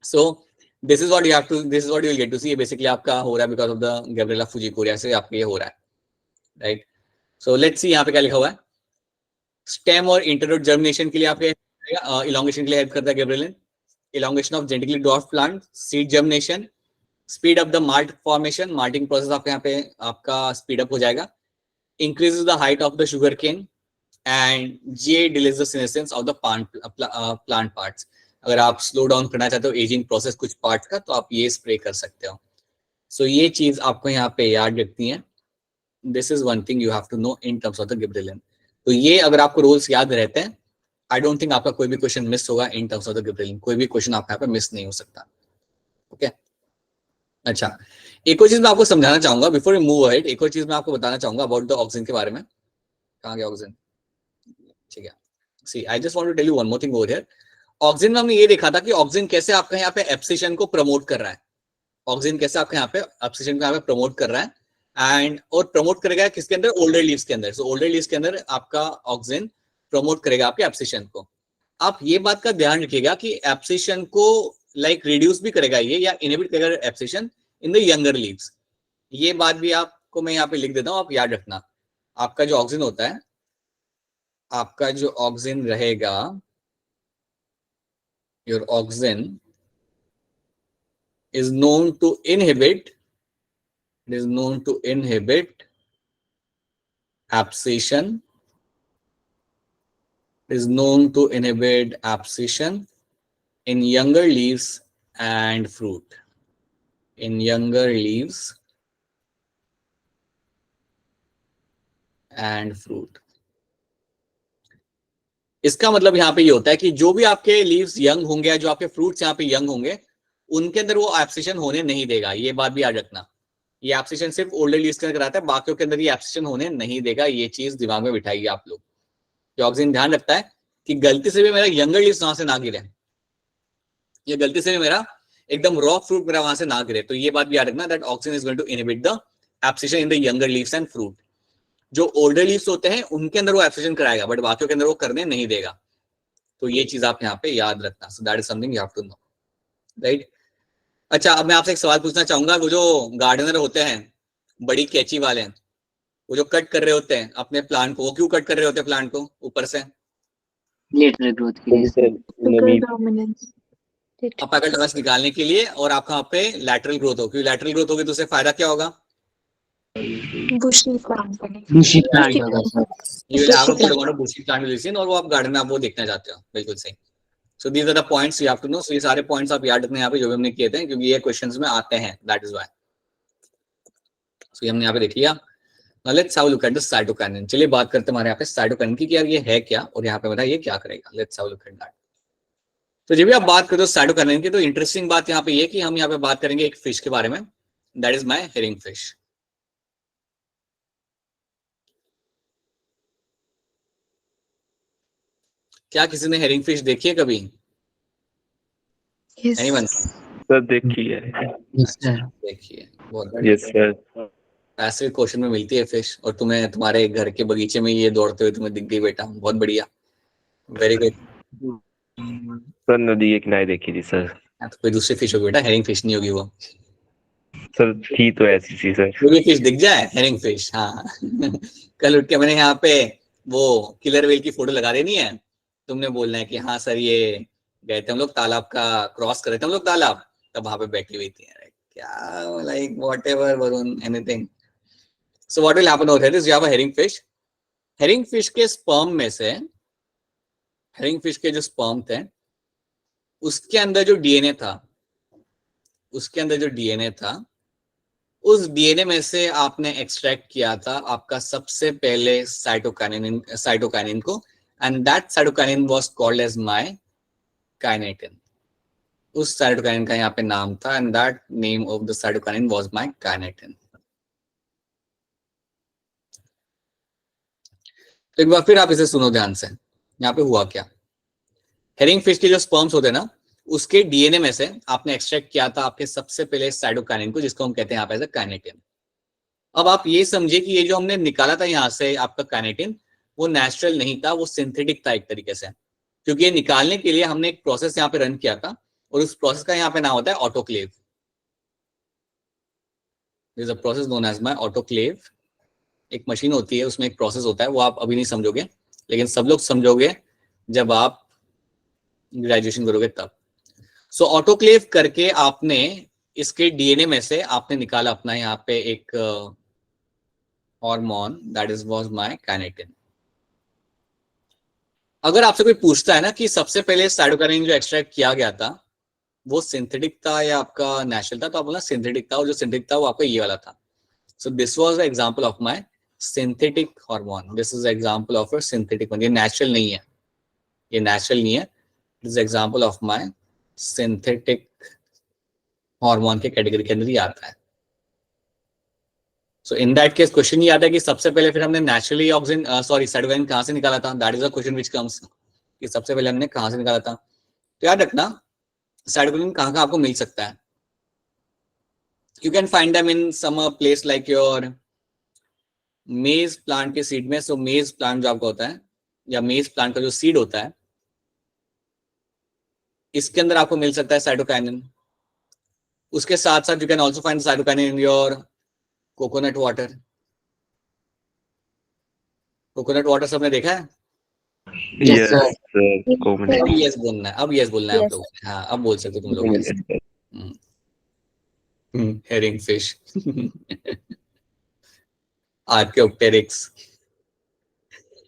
So this is what you have to, this is what you will get to see. ये बेसिकली आपका हो रहा है because of the Gibberella fujikuroi से आपका ये हो रहा है, राइट. सो लेट्स सी यहाँ पे क्या लिखा हुआ है. स्टेम और इंटररूट जर्मिनेशन के लिए आपके इलोंगेशन के लिए हेल्प करता है gibberellin. Elongation of genetically dwarf plant, seed germination, speed up the malt formation, malting process आपके यहाँ पे आपका स्पीड अप हो जाएगा. Increases the height of the sugarcane, and जे delays the senescence of the plant parts. अगर आप स्लो डाउन करना चाहते हो एजिंग प्रोसेस कुछ पार्ट का, तो आप ये स्प्रे कर सकते हो। सो ये चीज आपको यहाँ पे याद रखनी है। This is one thing you have to know in terms of the gibberellin. तो ये अगर आपको रूल्स याद रहते हैं, आई डोंट थिंक आपका कोई भी क्वेश्चन मिस होगा इन टर्म्स ऑफ द गिबरेलिन। कोई भी क्वेश्चन आपका यहाँ पे मिस नहीं हो सकता। ओके अच्छा, एक और चीज मैं आपको समझाना चाहूंगा बिफोर यू मूव अहेड। एक और चीज मैं आपको बताना चाहूंगा अबाउट द ऑक्सीजन के बारे में। कहाँ गया ऑक्सीजन? ठीक है, see I just want to tell you one more thing over here. Auxin में हमने ये देखा था कि ऑक्सीजन कैसे आपका यहाँ पे एब्सिशन को प्रमोट कर रहा है। ऑक्सीजन कैसे आपके यहाँ पे एब्सिशन को यहाँ पे प्रमोट कर रहा है, एंड और प्रमोट करेगा किसके अंदर? ओल्डर लीव्स के अंदर। सो ओल्डर लीव्स के अंदर आपका ऑक्सीजन प्रमोट करेगा आपके एब्सिशन को। आप ये बात का ध्यान रखिएगा कि एब्सिशन को लाइक रिड्यूस भी करेगा ये या इनहिबिट करेगा abscission in the younger leaves. ये बात भी आपको मैं यहाँ पे लिख देता हूँ, आप याद रखना। आपका जो ऑक्सीजन होता है, आपका जो ऑक्सीजन रहेगा, your oxygen is known to inhibit abscission, in younger leaves and fruit. इसका मतलब यहाँ पे ये होता है कि जो भी आपके लीव्स यंग होंगे या जो आपके फ्रूट्स यहाँ पे यंग होंगे, उनके अंदर वो एब्सिशन होने नहीं देगा। ये बात भी याद रखना। ये एब्सिशन सिर्फ ओल्डर लीव्स के अंदर कराता है, बाकियों के अंदर ये एब्सिशन होने नहीं देगा। ये चीज दिमाग में बिठाइए आप लोग। जो ऑक्सीजन ध्यान रखता है कि गलती से भी मेरा यंगर लीव्स वहां से ना गिरे, ये गलती से भी मेरा एकदम रॉ फ्रूट मेरा वहां से ना गिरे। तो ये बात भी याद रखना that oxygen is going to inhibit the abscission in the younger leaves and fruit. जो ओल्डर लीव्स होते हैं उनके अंदर वो एब्सिशन कराएगा, बट बाकियों के अंदर वो करने नहीं देगा। तो ये चीज आप यहाँ पे याद रखना। So that is something you have to know, right. अच्छा, अब मैं आपसे एक सवाल पूछना चाहूंगा। वो जो गार्डनर होते हैं, बड़ी कैची वाले हैं, वो जो कट कर रहे होते हैं अपने प्लांट को, वो क्यों कट कर रहे होते हैं प्लांट को ऊपर से? लेटरल ग्रोथ के लिए। अपेक्स निकालने के लिए, और आपका वहाँ पे लैटरल ग्रोथ हो, क्योंकि लैटरल ग्रोथ होगी तो उससे फायदा क्या होगा? बुशी प्लांट बुशी प्लांट होगा sir. You will have a good amount of bushy plant will be seen, और वो आप गार्डन में आप वो देखना चाहते हो। बिल्कुल सही। So these are the points you have to know. So ये सारे पॉइंट्स आप याद रखने यहाँ पे जो भी हमने किए थे, क्योंकि ये क्वेश्चंस में आते हैं, that is why. So ये हमने यहाँ पे देख लिया। Now let's have a look at the cytokinin. चलिए बात करते हैं हमारे यहाँ पे cytokinin की कि यार ये है क्या और यहाँ पे बताया ये क्या करेगा। Let's have a look at that. तो जब भी आप बात करते हो cytokinin की, तो इंटरेस्टिंग बात यहाँ पे ये कि हम यहाँ पे बात करेंगे एक फिश के बारे में, that is my herring fish. क्या किसी ने हेरिंग फिश देखी है कभी? Anyone? सर देखिए। देखिए, बहुत यस सर। ऐसे क्वेश्चन में मिलती है फिश, और तुम्हें तुम्हारे घर के बगीचे में ये दौड़ते हुए तुम्हें दिख गई बेटा, बहुत बढ़िया, वेरी गुड। सर नदी के किनारे देखी थी सर। तो कोई दूसरी फिश होगी बेटा, हेरिंग फिश नहीं होगी वो। सर थी तो ऐसी सी सर। कोई भी फिश दिख जाए, हेरिंग फिश। हाँ कल उठ के मैंने यहाँ पे वो किलर वेल की फोटो लगा देनी है, तुमने बोलना है कि हाँ सर ये गए थे हम लोग तालाब का क्रॉस कर रहे थे हम लोग तालाब, तब वहां पे बैठी हुई थी। क्या like whatever Varun, anything. So what will happen over here is you have a herring fish. Herring fish के स्पर्म में से, हेरिंग फिश के जो स्पर्म थे उसके अंदर जो डीएनए था, उस डीएनए में से आपने एक्सट्रैक्ट किया था आपका सबसे पहले साइटोकाइनिन को, and that cytokinin was called as my kinetin. उस साइटोकाइनिन का यहाँ पे नाम था, and that name of the cytokinin was my kinetin. तो एक बार फिर आप इसे सुनो ध्यान से। यहाँ पे हुआ क्या, हेरिंग फिश के जो स्पर्म्स होते हैं ना, उसके डीएनए में से आपने एक्सट्रैक्ट किया था आपके सबसे पहले साइटोकाइनिन को, जिसको हम कहते हैं यहाँ पे काइनेटिन। अब आप ये समझिए कि ये जो हमने निकाला था यहाँ से आपका काइनेटिन, वो नेचुरल नहीं था, वो सिंथेटिक था एक तरीके से, क्योंकि ये निकालने के लिए हमने एक प्रोसेस यहाँ पे रन किया था, और उस प्रोसेस का यहाँ पे नाम होता है autoclave. This is a process known as my autoclave. एक मशीन होती है, उसमें एक प्रोसेस होता है, वो आप अभी नहीं समझोगे, लेकिन सब लोग समझोगे जब आप ग्रेजुएशन करोगे तब। सो ऑटोक्लेव करके आपने इसके डीएनए में से आपने निकाला अपना यहाँ पे एक hormone, that is was my kinetin. अगर आपसे कोई पूछता है ना कि सबसे पहले साइटोकाइनिन जो एक्सट्रैक्ट किया गया था वो सिंथेटिक था या आपका नेचुरल था, तो आप बोलना सिंथेटिक था, और जो सिंथेटिक था वो आपका ये वाला था. So this was the example of my synthetic hormone. This is example of a synthetic one. ये नेचुरल नहीं है, ये नेचुरल नहीं है. This is example of my synthetic hormone के कैटेगरी के अंदर ही आता है. सो इन दैट केस क्वेश्चन ये आता है कि सबसे पहले फिर हमने नेचुरली ऑक्सीजन साइटोकाइनिन कहां से निकाला था. That is a question which comes कि सबसे पहले हमने कहां से निकाला था. तो याद रखना साइटोकाइनिन कहां आपको मिल सकता है. You can find them in some place like your maize plant के सीड में. सो मेज प्लांट जो आपका होता है या मेज प्लांट का जो सीड होता है इसके अंदर आपको मिल सकता है साइटोकाइनिन. उसके साथ साथ you can also find cytokinin in your coconut water. Coconut water सबने देखा है. Yes, yes sir. Sir common अब यस बोलना है, अब यस बोलना है आप Yes. लोगों ने. हाँ अब बोल सकते हो तुम लोग yes. Herring fish Archaeopteryx.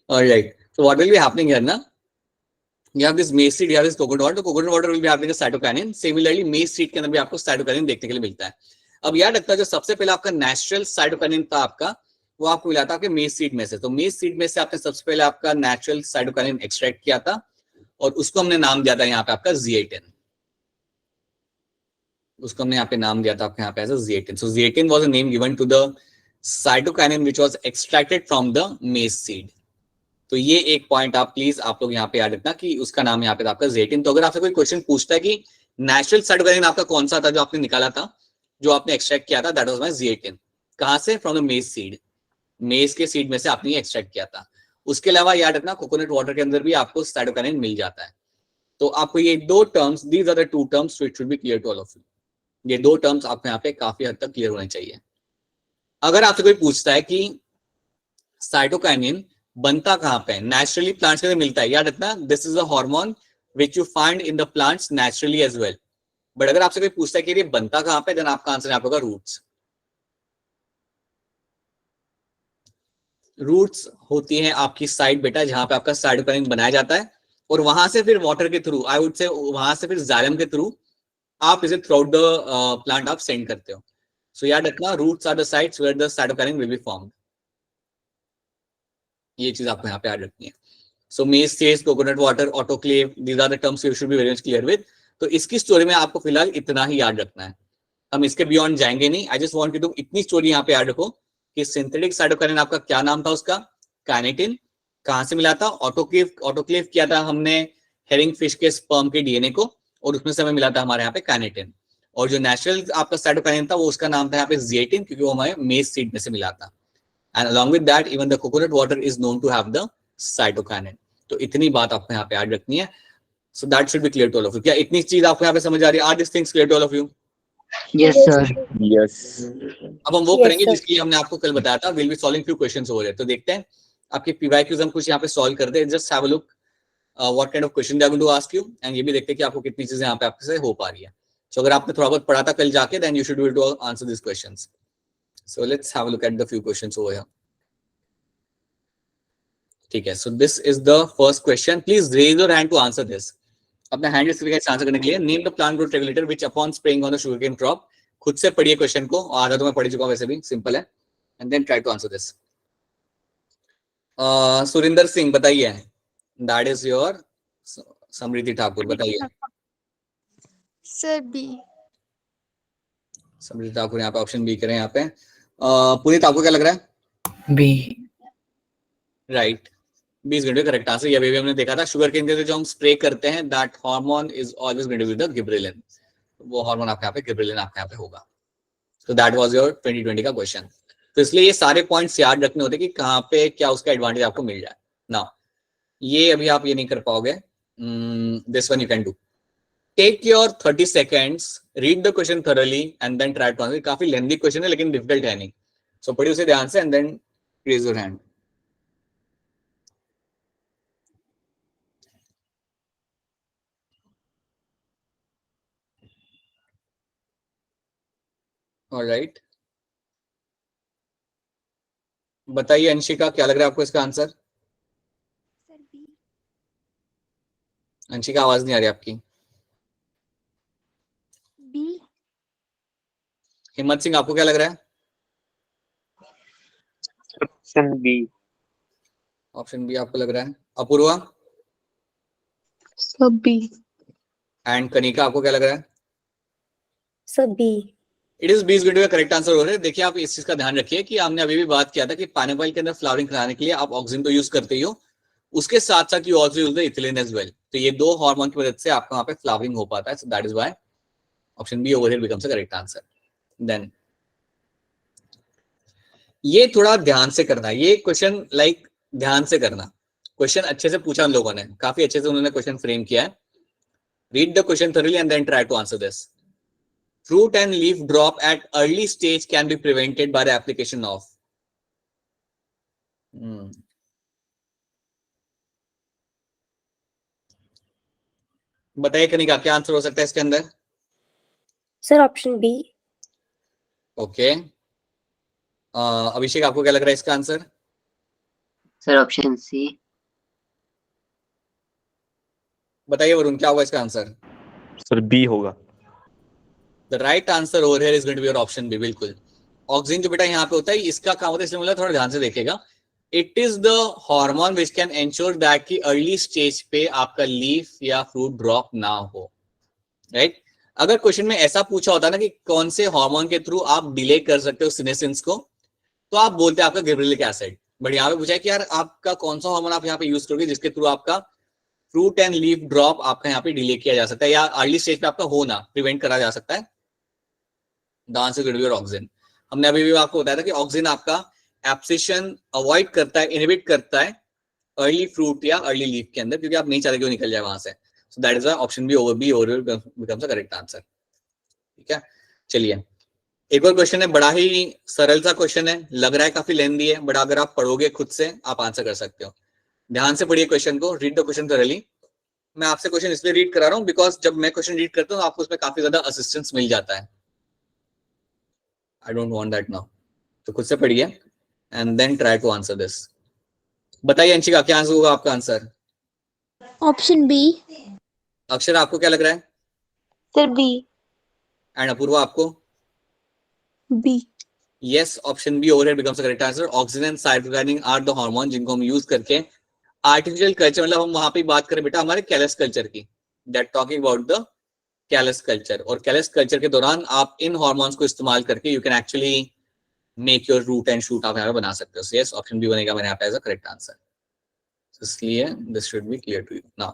Alright. So what will be happening here ना? You have this maize seed, you have this coconut water. तो coconut water will be having a cytokinin. Similarly, maize seed के अंदर भी आपको cytokinin देखने के लिए मिलता है. अब याद रखता है जो सबसे पहले आपका नेचुरल साइटोकाइनिन था आपका, वो आपको मिला था आपके मेज सीड में से. तो मेज सीड में से आपने सबसे पहले आपका नेचुरल साइटोकाइनिन एक्सट्रैक्ट किया था और उसको हमने नाम दिया था यहाँ पे आपका Z18. उसको हमने यहाँ पे नाम दिया था आपके यहाँ पे as Z18. So Z18 was a name given to the cytokinin which was extracted from the maize seed. तो ये एक पॉइंट आप प्लीज आप लोग यहाँ पे याद रखना कि उसका नाम यहाँ पे आपका Z18. तो अगर आपसे कोई क्वेश्चन पूछता है कि नेचुरल साइटोकाइनिन आपका कौन सा था जो आपने निकाला था, जो आपने एक्सट्रैक्ट किया था, दैट वाज माय Z18. कहां से? From the maize seed. मेज के सीड में से आपने एक्सट्रैक्ट किया था. उसके अलावा याद रखना कोकोनट वाटर के अंदर भी आपको साइटोकाइनिन मिल जाता है. तो आपको ये दो terms, these are the two terms which should be clear to all of you. ये दो टर्म्स आपको यहाँ पे काफी हद तक क्लियर होने चाहिए. अगर आपसे कोई पूछता है कि साइटोकाइनिन बनता कहां पे? नेचुरली प्लांट्स के अंदर मिलता है. याद रखना this is a hormone which you find in the plants naturally as well. But अगर आपसे कोई पूछता है कि ये बनता कहां पे, देन आपका आंसर यहाँ पे होगा रूट्स. रूट्स होती हैं आपकी साइड बेटा जहां पे आपका साइटोकाइनिन बनाया जाता है, और वहां से फिर वाटर के थ्रू, आई वुड से वहां से फिर जाइलम के थ्रू आप इसे थ्रू आउट द प्लांट आप सेंड करते हो. सो याद रखना roots are the sites where the cytokinin will be formed. ये चीज आपको यहाँ पे याद रखनी है. So maize seeds, coconut water, autoclave, these are the terms you should be very much clear with. तो इसकी स्टोरी में आपको फिलहाल इतना ही याद रखना है, हम इसके बियॉन्ड जाएंगे नहीं. आई जस्ट वांट कि तुम इतनी स्टोरी यहाँ पे याद रखो कि सिंथेटिक साइटोकाइनिन आपका क्या नाम था उसका? काइनेटिन. कहां से मिला था? ऑटोक्लेव किया था हमने हेरिंग फिश के स्पर्म के डीएनए को, और उसमें से हमें मिला था हमारे यहाँ पे काइनेटिन. और जो नेचुरल आपका साइटोकाइनिन था वो उसका नाम था यहाँ पे Z18, क्योंकि वो हमारे मेज सीड में से मिला था. And along with that even the coconut water is known to have the cytokinin. तो इतनी बात आपको यहाँ पे याद रखनी है. So that should be clear to all of you. क्या इतनी चीज आपको यहाँ पे समझ आ रही है? Are this things clear to all of you? Yes, sir. Yes. अब हम वो Yes, करेंगे sir. जिसके लिए हमने आपको कल बताया था. Will be solving few questions over here. तो देखते हैं आपके पीवाईक्यूज हम कुछ यहाँ पे सॉल्व करते हैं. Just have a look what kind of question they are going to ask you, and ये भी देखते हैं कि आपको कितनी चीजें यहाँ पे आपके से हो पा रही है. सो अगर आपने थोड़ा बहुत पढ़ा था कल जाके, then you should be able to answer this questions. So let's have a look at the few questions over here. ठीक है. So this is the first question. Please raise your hand to answer this. अपना हैंड रेज करके आंसर करने के लिए. Name the plant growth regulator which upon spraying on the sugarcane crop. खुद से पढ़िए क्वेश्चन को, आधा तो मैं पढ़ चुका हूं वैसे भी, सिंपल है. And then try to answer this. Surinder Singh बताइए. That is your Samriddhi Thakur. बताइए Sir, B. समृद्धि ठाकुर यहाँ पे ऑप्शन बी करें. यहाँ पे पुनीत आपको क्या लग रहा है? B. राइट. 20 घंटे करेक्ट आंसर. ये भी हमने देखा था शुगर केन के जो हम स्प्रे करते हैं, that hormone is always going to be the gibberellin. वो हार्मोन आपके यहाँ पे गिबरेलिन आपके यहाँ पे होगा. तो दैट वाज योर 2020 का क्वेश्चन. तो इसलिए ये सारे पॉइंट्स याद रखने होते कि कहाँ पे क्या उसका एडवांटेज आपको मिल जाए ना. ये अभी आप ये नहीं कर पाओगे. This one you can do. Take your 30 seconds, read the question thoroughly and then try to answer. काफी लेंथी क्वेश्चन है लेकिन डिफिकल्ट है नहीं. सो पढ़िए उसे ध्यान से and then raise your hand. Alright. बताइए अंशिका क्या लग रहा है आपको इसका आंसर? Sir, B. अंशिका आवाज नहीं आ रही आपकी। बी। हिम्मत सिंह आपको क्या लग रहा है? Option B. ऑप्शन बी आपको लग रहा है। अपूर्वा सब बी। एंड कनिका आपको क्या लग रहा है? सब B. It is B is going to be correct answer हो रहा है। देखिए आप इस चीज का ध्यान रखिए कि हमने अभी भी बात किया था कि पाइनएप्पल के अंदर फ्लावरिंग कराने के लिए आप ऑक्सीजन तो यूज करते ही हो, उसके साथ साथ you also use the ethylene as well. तो ये दो हार्मोन की मदद से आपका वहां पे फ्लावरिंग हो पाता है। So that is why option B over here becomes the correct answer. Then ये थोड़ा ध्यान से करना, ये क्वेश्चन लाइक ध्यान से करना। क्वेश्चन अच्छे से पूछा उन लोगों ने, काफी अच्छे से उन्होंने क्वेश्चन फ्रेम किया है। Read the question thoroughly and then try to answer this. Fruit and leaf drop at early stage can be prevented by the application of. बताइए कनिका क्या आंसर हो सकता है इसके अंदर? Sir option B. Okay Abhishek आपको क्या लग रहा है इसका आंसर? सर ऑप्शन सी। बताइए वरुण क्या होगा इसका आंसर? सर बी होगा। The right answer over here is going to be your option B. बिल्कुल ऑक्सीजन जो बेटा यहाँ पे होता है इसका काम होता है, इसलिए मतलब थोड़ा ध्यान से देखेगा। It is the hormone which can ensure that कि अर्ली स्टेज पे आपका लीफ या फ्रूट ड्रॉप ना हो, राइट? अगर क्वेश्चन में ऐसा पूछा होता ना कि कौन से हार्मोन के थ्रू आप डिले कर सकते हो सीनेसेंस को, तो आप बोलते हैं आपका गिबरेलिक एसिड। बट यहाँ पे पूछा है कि यार आपका कौन सा हार्मोन आप यहाँ पे यूज करोगे जिसके थ्रू आपका फ्रूट एंड लीफ ड्रॉप आपका यहाँ पे डिले किया जा सकता है या अर्ली स्टेज पे आपका होना प्रिवेंट करा जा सकता है। The answer is oxygen. हमने अभी भी आपको बताया था कि ऑक्सीजन आपका एब्सिशन अवॉइड करता है, इनहिबिट करता है अर्ली फ्रूट या अर्ली लीफ के अंदर, क्योंकि आप नहीं चाहते कि वो निकल जाए वहां से। So that is option B over becomes the correct answer. ठीक है, चलिए एक और क्वेश्चन है, बड़ा ही सरल सा क्वेश्चन है, लग रहा है काफी लेंथी है, बट अगर आप पढ़ोगे खुद से आप आंसर कर सकते हो। ध्यान से पढ़िए क्वेश्चन को, रीड द क्वेश्चन thoroughly। मैं आपसे क्वेश्चन इसलिए रीड करा रहा हूँ बिकॉज जब मैं क्वेश्चन रीड करता हूँ आपको उसमें काफी ज्यादा असिस्टेंस मिल जाता है। I don't want that now. तो खुद से पढ़िए and then try to answer this. बताइए अंशिका क्या आंसर होगा आपका आंसर? Option B. अक्षर आपको क्या लग रहा है? Sir B. एंड अपूर्वा आपको? B. Yes, option B over here becomes the correct answer. Oxygen and cytokinin are the hormone जिनको हम यूज करके आर्टिफिशियल कल्चर, मतलब हम वहां पे बात करें बेटा हमारे कैलस कल्चर की, that talking about the callus culture. और कैलस कल्चर के दौरान आप इन हार्मोन्स को इस्तेमाल करके you can actually make your root and shoot आप यहाँ पे बना सकते हो। यस, ऑप्शन बी बनेगा मेरे यहाँ पे एज अ करेक्ट आंसर। इसलिए this should be clear to you now.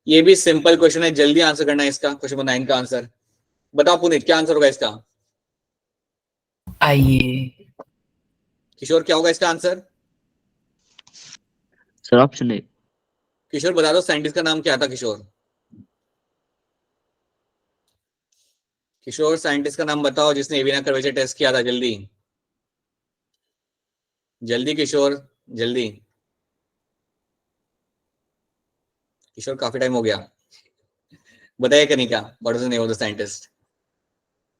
ये भी सिंपल क्वेश्चन है, जल्दी आंसर करना है इसका। क्वेश्चन नंबर 9 का आंसर बताओ पुनीत, क्या आंसर होगा इसका? आइए। किशोर क्या होगा इसका answer? Sir option A. Kishore बता दो साइंटिस्ट का नाम क्या था किशोर? किशोर साइंटिस्ट का नाम बताओ जिसने एविना कर्वेचर टेस्ट किया था, जल्दी जल्दी किशोर जल्दी। किशोर काफी टाइम हो गया, बताइए Kanika what is the name of the scientist?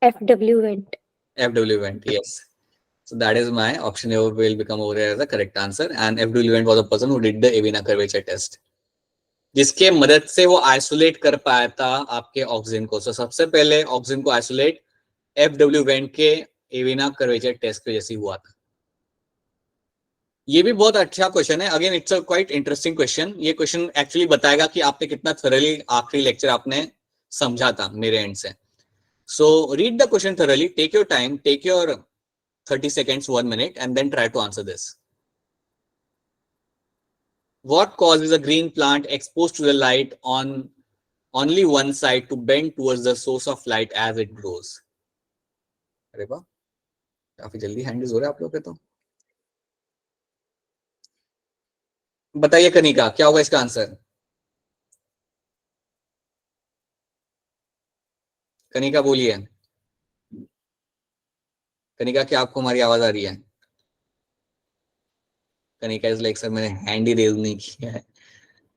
FW went. FW went, yes. So that is my option A will become over here as the correct answer. And F.W. Levent was a person who did the Avena curvature test, जिसके मदद से वो आइसोलेट कर पाया था आपके ऑक्सीजन को। So सबसे पहले ऑक्सीजन को आइसोलेट F.W. वेंट के एविना कर्वेचर टेस्ट की वजह से हुआ था। ये भी बहुत अच्छा क्वेश्चन है, again it's a quite interesting question. ये क्वेश्चन एक्चुअली बताएगा कि आपने कितना थॉरली आखिरी लेक्चर आपने समझा था मेरे एंड से। So read the question thoroughly, take your time, take your 30 seconds, 1 minute, and then try to answer this. What causes a green plant exposed to the light on only one side to bend towards the source of light as it grows? अरे वाह, काफी जल्दी हैंडल्स हो रहे हैं आप लोग के। तो बताइए कनिका क्या होगा इसका आंसर? कनिका बोलिए। कनिका क्या आपको हमारी आवाज आ रही है? कनिका इज लाइक सर मैंने हैंड ही रेज नहीं किया है।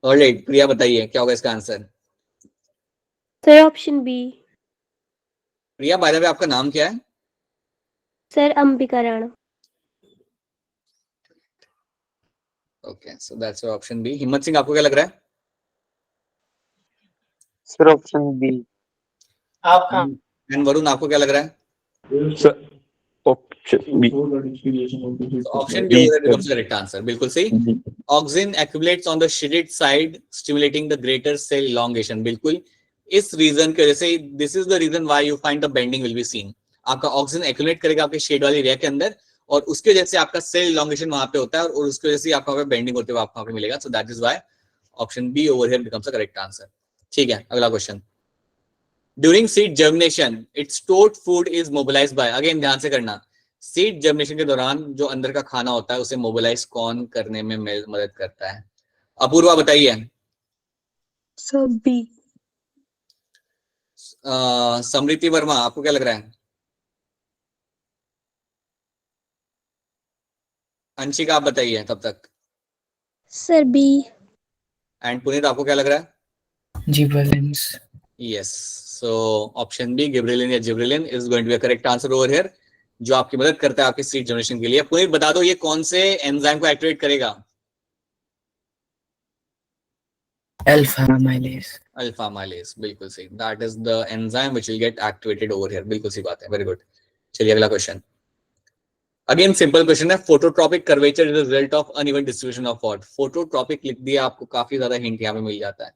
ऑलराइट, प्रिया बताइए क्या होगा इसका answer? Sir option B. Priya by the way आपका नाम क्या है? Sir Ambika Rana. Okay, so that's your option B. Himmat Singh आपको क्या लग रहा है? Sir option B. And Varun आपको क्या लग रहा है? Sir option B. Option B B becomes sir. Correct answer, बिल्कुल सही। B. Auxin accumulates on the shaded side stimulating the greater cell elongation, बिल्कुल इस रीजन की वजह से, this is the reason why you find the bending will be seen. आपका ऑक्सीजन एक्यूमुलेट करेगा आपके शेड वाली एरिया के अंदर, और उसकी वजह से आपका सेल elongation वहां पे होता है, और उसकी वजह से आपका बेंडिंग होते हुए आपको मिलेगा। So that is why option B over here becomes the correct answer. ठीक है, अगला question. During seed germination its stored food is mobilised by, again ध्यान से करना, सीड जर्मिनेशन के दौरान जो अंदर का खाना होता है उसे मोबिलाइज कौन करने में मदद करता है? अपूर्वा बताइए। Sir B. समृति वर्मा आपको क्या लग रहा है? अंशिका आप बताइए तब तक। Sir B. एंड पुनीत आपको क्या लग रहा है? Gibberellins. Yes, so option B gibberellin या gibberellin is going to be correct answer over here, जो आपकी मदद करता है आपके सीड जनरेशन के लिए। पुनीत बता दो ये कौन से एंजाइम को एक्टिवेट करेगा? Alpha amylase. अल्फा माइलेज, बिल्कुल सही। That is the enzyme which will get activated over here, बिल्कुल सही बात है, वेरी गुड। चलिए अगला क्वेश्चन। अगेन सिंपल क्वेश्चन है, phototropic curvature is the result of uneven distribution of what? Phototropic लिख दिया, आपको काफी ज्यादा हिंट यहाँ पे मिल जाता है।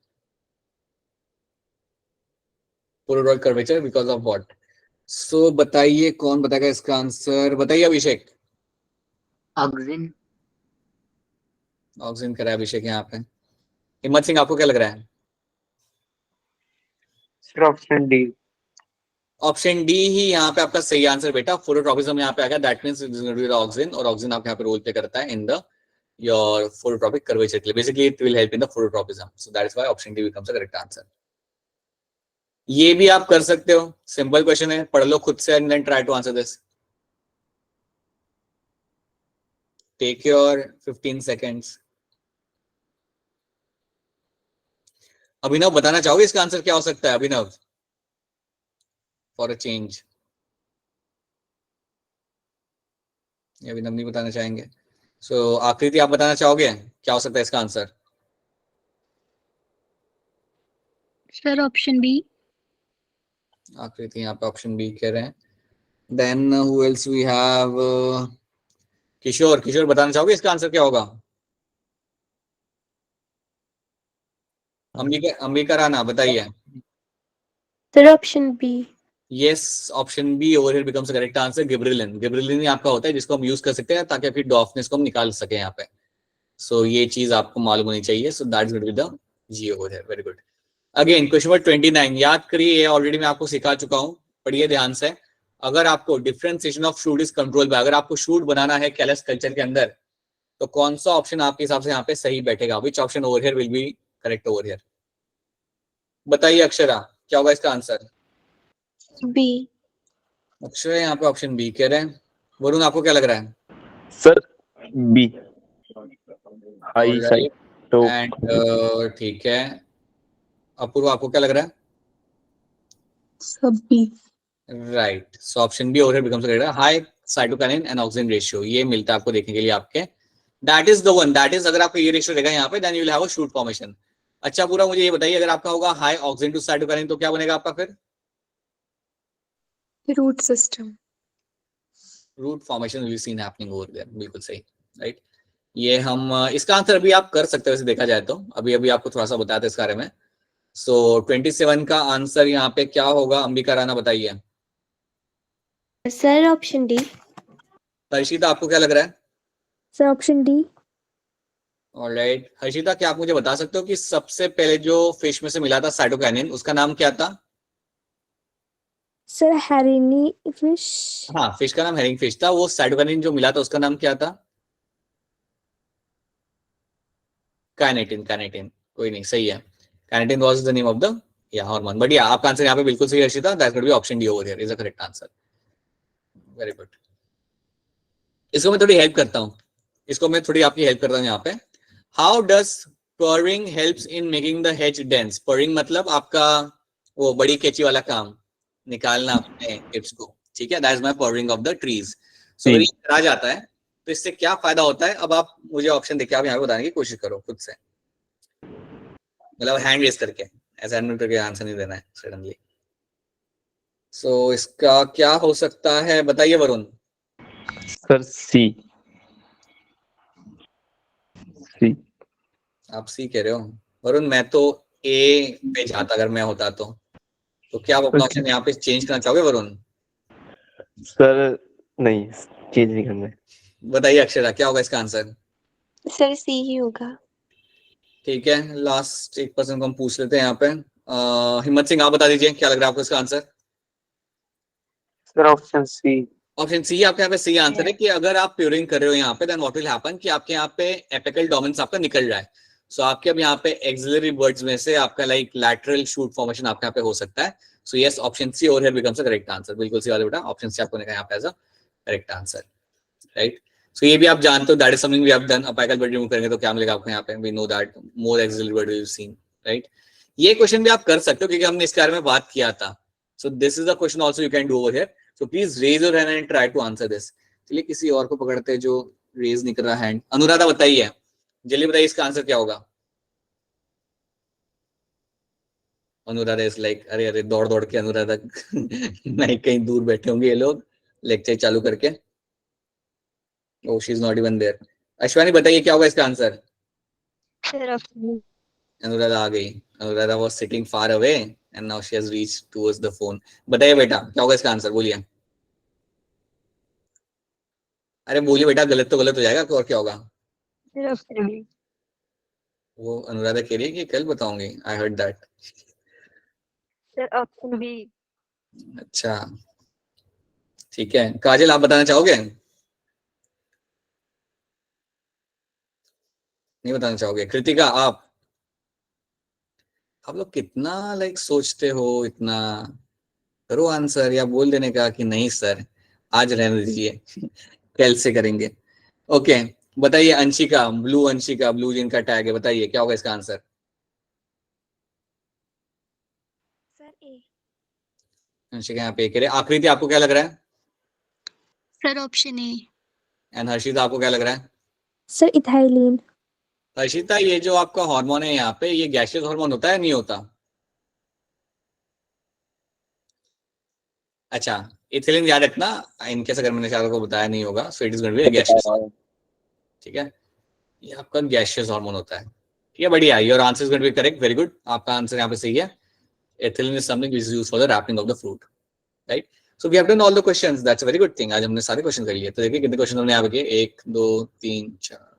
Phototropic curvature because of what? So बताइए कौन बताएगा इसका आंसर? बताइए अभिषेक। ऑक्सिन। ऑक्सीजन करा है अभिषेक यहाँ पे। हिम्मत सिंह आपको क्या लग रहा है? Sir option D. Option D ही यहाँ पे आपका सही आंसर बेटा। फोटोट्रॉपिज्म यहाँ पे आ गया, that means it is going to be the oxygen, और ऑक्सीजन आपके यहाँ पे रोल प्ले करता है in the your phototropic curvature के लिए। Basically it will help in the phototropism, so that is why option D becomes the correct answer. ये भी आप कर सकते हो, सिंपल क्वेश्चन है, पढ़ लो खुद से and then try to answer this. Take your 15 seconds. Abhinav बताना चाहोगे इसका आंसर क्या हो सकता है? अभिनव, फॉर अ चेंज। अभिनव नहीं बताना चाहेंगे, सो आकृति आप बताना चाहोगे क्या हो सकता है इसका आंसर? Sir option B. आकृति यहाँ पे ऑप्शन बी कह रहे हैं। Then who else we have? Kishore, Kishore बताना चाहोगे इसका आंसर क्या होगा? अंबिका राणा बताइए। Sir option B. Yes, option B over here becomes correct answer. Gibberellin, gibberellin ही आपका होता है जिसको हम यूज कर सकते हैं ताकि आपकी डॉफनेस को हम निकाल सके यहाँ पे। सो ये चीज आपको मालूम होनी चाहिए। So that is going to be the G over here, very good. Again question number 29 याद करिए, ये ऑलरेडी मैं आपको सिखा चुका हूँ, पढ़िए ध्यान से। अगर आपको differentiation of shoot is control by, अगर आपको शूट बनाना है कैलस कल्चर के अंदर, तो कौन सा ऑप्शन आपके हिसाब से यहाँ पे सही बैठेगा? Which option over here will be correct over here? बताइए अक्षरा, क्या होगा इसका आंसर? बी। अक्षरा यहाँ पे ऑप्शन बी कह रहे हैं। वरुण आपको क्या लग रहा है? Sir B. हाई साइड तो एंड ठीक है, अपूर्व आपको क्या लग रहा है? सब B. Right, so option B over here becomes correct. High cytokinin and oxygen ratio, ये मिलता है आपको देखने के लिए आपके। That is the one, that is, अगर आपको ये रेशियो रहेगा यहाँ पे, then you will have a shoot formation. अच्छा पूरा मुझे ये बताइए, अगर आपका होगा हाई ऑक्सीजन टू साइटोकाइनिन तो क्या बनेगा आपका फिर? Root system. Root formation will be seen happening over there, बिल्कुल सही, राइट। ये हम इसका आंसर अभी आप कर सकते हो वैसे देखा जाए तो, अभी अभी आपको थोड़ा सा बताया था इस बारे में। सो 27 का आंसर यहाँ पे क्या होगा? अंबिका राणा बताइए। Sir option D. हर्षिता आपको क्या लग रहा है? Sir option D. Alright, Harshita क्या आप मुझे बता सकते हो कि सबसे पहले जो फिश में से मिला था साइटोकाइनिन, उसका नाम क्या था? Sir herring fish. हाँ, फिश का नाम हेरिंग फिश था। वो साइटोकाइनिन जो मिला था उसका नाम क्या था? काइनेटिन, काइनेटिन, कोई नहीं, सही है। Kinetin was the name of the या हार्मोन। बढ़िया, आपका आंसर यहाँ पे बिल्कुल सही है Harshita, that's going to be option D over here is the correct answer, very good. इसको मैं थोड़ी हेल्प करता हूँ, इसको मैं थोड़ी आपकी हेल्प करता हूँ यहाँ पे। How does pruning helps in making the hedge dense? Pruning मतलब आपका वो बड़ी कैची वाला काम, निकालना अपने टिप्स को, ठीक है, that is my pruning of the trees. So अगर ये आ जाता है तो इससे क्या फायदा होता है? अब आप मुझे ऑप्शन देके आप यहाँ पे बताने की कोशिश करो खुद से, मतलब हैंड रेस करके, असाइनमेंट करके आंसर नहीं देना है सडनली। सो इसका क्या हो सकता है बताइए वरुण। सर सी। सी। आप सी कह रहे हो वरुण? मैं तो ए पे जाता अगर मैं होता तो क्या आप अपना ऑप्शन यहाँ पे चेंज करना चाहोगे वरुण? सर नहीं, चेंज नहीं करना है। बताइए अक्षरा क्या होगा इसका आंसर? सर सी ही होगा। ठीक है, लास्ट एक पर्सन को हम पूछ लेते हैं यहाँ पे। हिम्मत सिंह आप बता दीजिए क्या लग रहा है आपको इसका answer? Sir option C. Option C आपके यहाँ पे सी आंसर है कि अगर आप प्यूरिंग कर रहे हो यहाँ पे देन व्हाट विल हैपन कि आपके यहाँ पे एपिकल डोमेन्स आपका निकल रहा है। सो आपके अब यहाँ पे एक्सिलरी वर्ड्स में से आपका लाइक लैटरल शूट फॉर्मेशन आपके यहाँ पे हो सकता है। So yes option C over here becomes a correct answer. बिल्कुल सी वाले बेटा, ऑप्शन सी आपको यहाँ पे as a correct answer, right. So ये भी आप जानते हो that is something we have done. Apical bud remove करेंगे तो क्या मिलेगा आपको यहाँ पे? We know that more axillary bud you seen, right. ये क्वेश्चन भी आप कर सकते हो क्योंकि हमने इसके बारे में बात किया था। सो this is a question also you can do over here. So please raise your hand and try to answer this. चलिए किसी और को पकड़ते हैं जो रेज नहीं कर रहा हैंड। अनुराधा बताइए, जल्दी बताइए इसका आंसर क्या होगा? अनुराधा इज लाइक अरे अरे दौड़ दौड़ के अनुराधा नहीं कहीं दूर बैठे होंगे ये लोग लेक्चर चालू करके। Oh she is not even there. Ashwani बताइए क्या होगा इसका आंसर? अनुराधा आ गई। Anuradha was sitting far away and now she has reached towards the phone. बताइए बेटा क्या होगा इसका आंसर? बोलिए। अरे बोलिए बेटा, गलत तो गलत हो जाएगा और क्या होगा? वो अनुराधा कह रही है कि कल बताऊंगी। I heard that. Option B. अच्छा ठीक है, काजल आप बताना चाहोगे? नहीं बताना चाहोगे? कृतिका आप लोग कितना लाइक सोचते हो, इतना करो आंसर या बोल देने का कि नहीं सर आज रहने दीजिए कल से करेंगे। ओके बताइए अंशिका, ब्लू जिनका टैग है, बताइए क्या होगा इसका आंसर? सर ए। अंशिका यहाँ पे कह रहे। आकृति आपको क्या लग रहा है? Sir option A. And Harshita आपको क्या लग रहा है? Sir ethylene. हर्षिता ये जो आपका हार्मोन है यहाँ पे ये गैसियस हार्मोन होता है नहीं होता? अच्छा इथिलीन याद रखना इनकेस अगर मैंने शायद को बताया नहीं होगा। So it is going to be gaseous, ठीक है। ये आपका गैसियस हार्मोन होता है, ठीक है। बढ़िया, your answer is going to be correct, very good. आपका आंसर यहाँ पे सही है। Ethylene is something which is used for the wrapping of the fruit, right. So we have done all the questions, that's a very good thing. आज हमने सारे क्वेश्चन कर लिए। तो देखिए कितने क्वेश्चन हमने यहाँ पे 1 2 3 4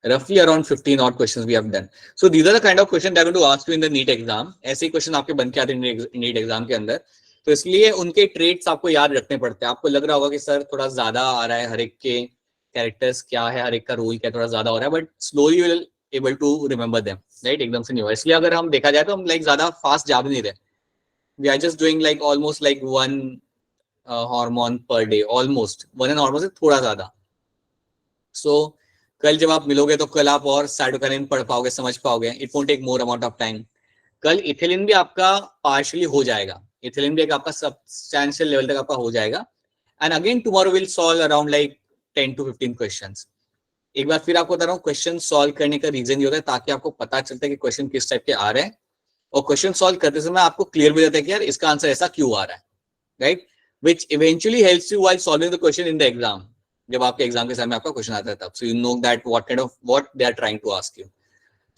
roughly around 15 odd questions we have done. So these are the kind of question they're going to ask you in the NEET exam. ऐसे ही क्वेश्चन आपके बन के आते हैं NEET एग्जाम के अंदर। तो इसलिए उनके ट्रेड्स आपको याद रखने पड़ते हैं। आपको लग रहा होगा कि सर थोड़ा ज्यादा आ रहा है, हर एक के कैरेक्टर्स क्या है, हर एक का रोल क्या थोड़ा ज्यादा हो रहा है, but slowly you will able to remember them, right. एकदम से नहीं होगा। इसलिए अगर हम देखा जाए तो हम लाइक ज्यादा फास्ट जा भी नहीं रहे। We are just doing like almost like 1 hormone per day, almost 1 hormone से थोड़ा ज्यादा। सो कल जब आप मिलोगे तो कल आप और साइटोकाइनिन पढ़ पाओगे, समझ पाओगे। It won't take more amount of time. कल इथिलीन भी आपका पार्शियली हो जाएगा। इथिलीन भी एक आपका सब्सटैंशियल लेवल तक आपका हो जाएगा। And again tomorrow will solve around like 10 to 15 questions. एक बार फिर आपको बता रहा हूँ, क्वेश्चन सॉल्व करने का रीजन ये होता है ताकि आपको पता चलता है कि क्वेश्चन किस टाइप के आ रहे हैं, और क्वेश्चन सॉल्व करते समय आपको क्लियर भी रहता है कि यार इसका आंसर ऐसा क्यों आ रहा है, right. Which eventually helps you while solving the question in the exam. जब आपके एग्जाम के समय आपका क्वेश्चन आता है तब, so you know that what kind of what they are trying to ask you.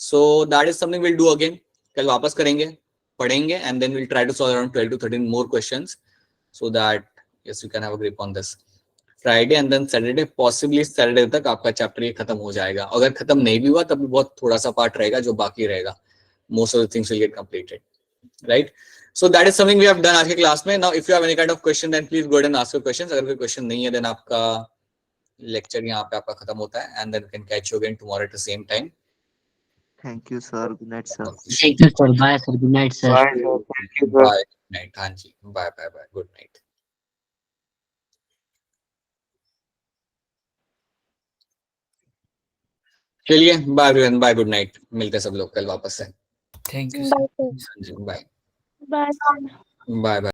So that is something will do again. कल वापस करेंगे, पढ़ेंगे, and then will try to solve around 12 to 13 more questions so that yes you can have a grip on this. Friday and then Saturday, possibly Saturday तक आपका चैप्टर ये खत्म हो जाएगा। अगर खत्म नहीं भी हुआ तब भी बहुत थोड़ा सा पार्ट रहेगा जो बाकी रहेगा। Most of the things will get completed, right. So that is something we have done आज के क्लास में। Now if you have any kind of question then please go ahead and ask your questions. अगर कोई क्वेश्चन नहीं है then आपका लेक्चर यहाँ पे आपका खत्म होता है, and then we can catch you again tomorrow at the same time. Thank you, sir. Good night, sir. Thank you, sir. Bye, sir. Good night, sir. Bye, sir. Thank you, sir. Bye. Good night. हाँ जी, bye bye bye. Good night. चलिए bye everyone, bye, good night. मिलते हैं सब लोग कल वापस से। Thank you, sir. Bye sir. हाँ जी, बाय बाय। Bye bye.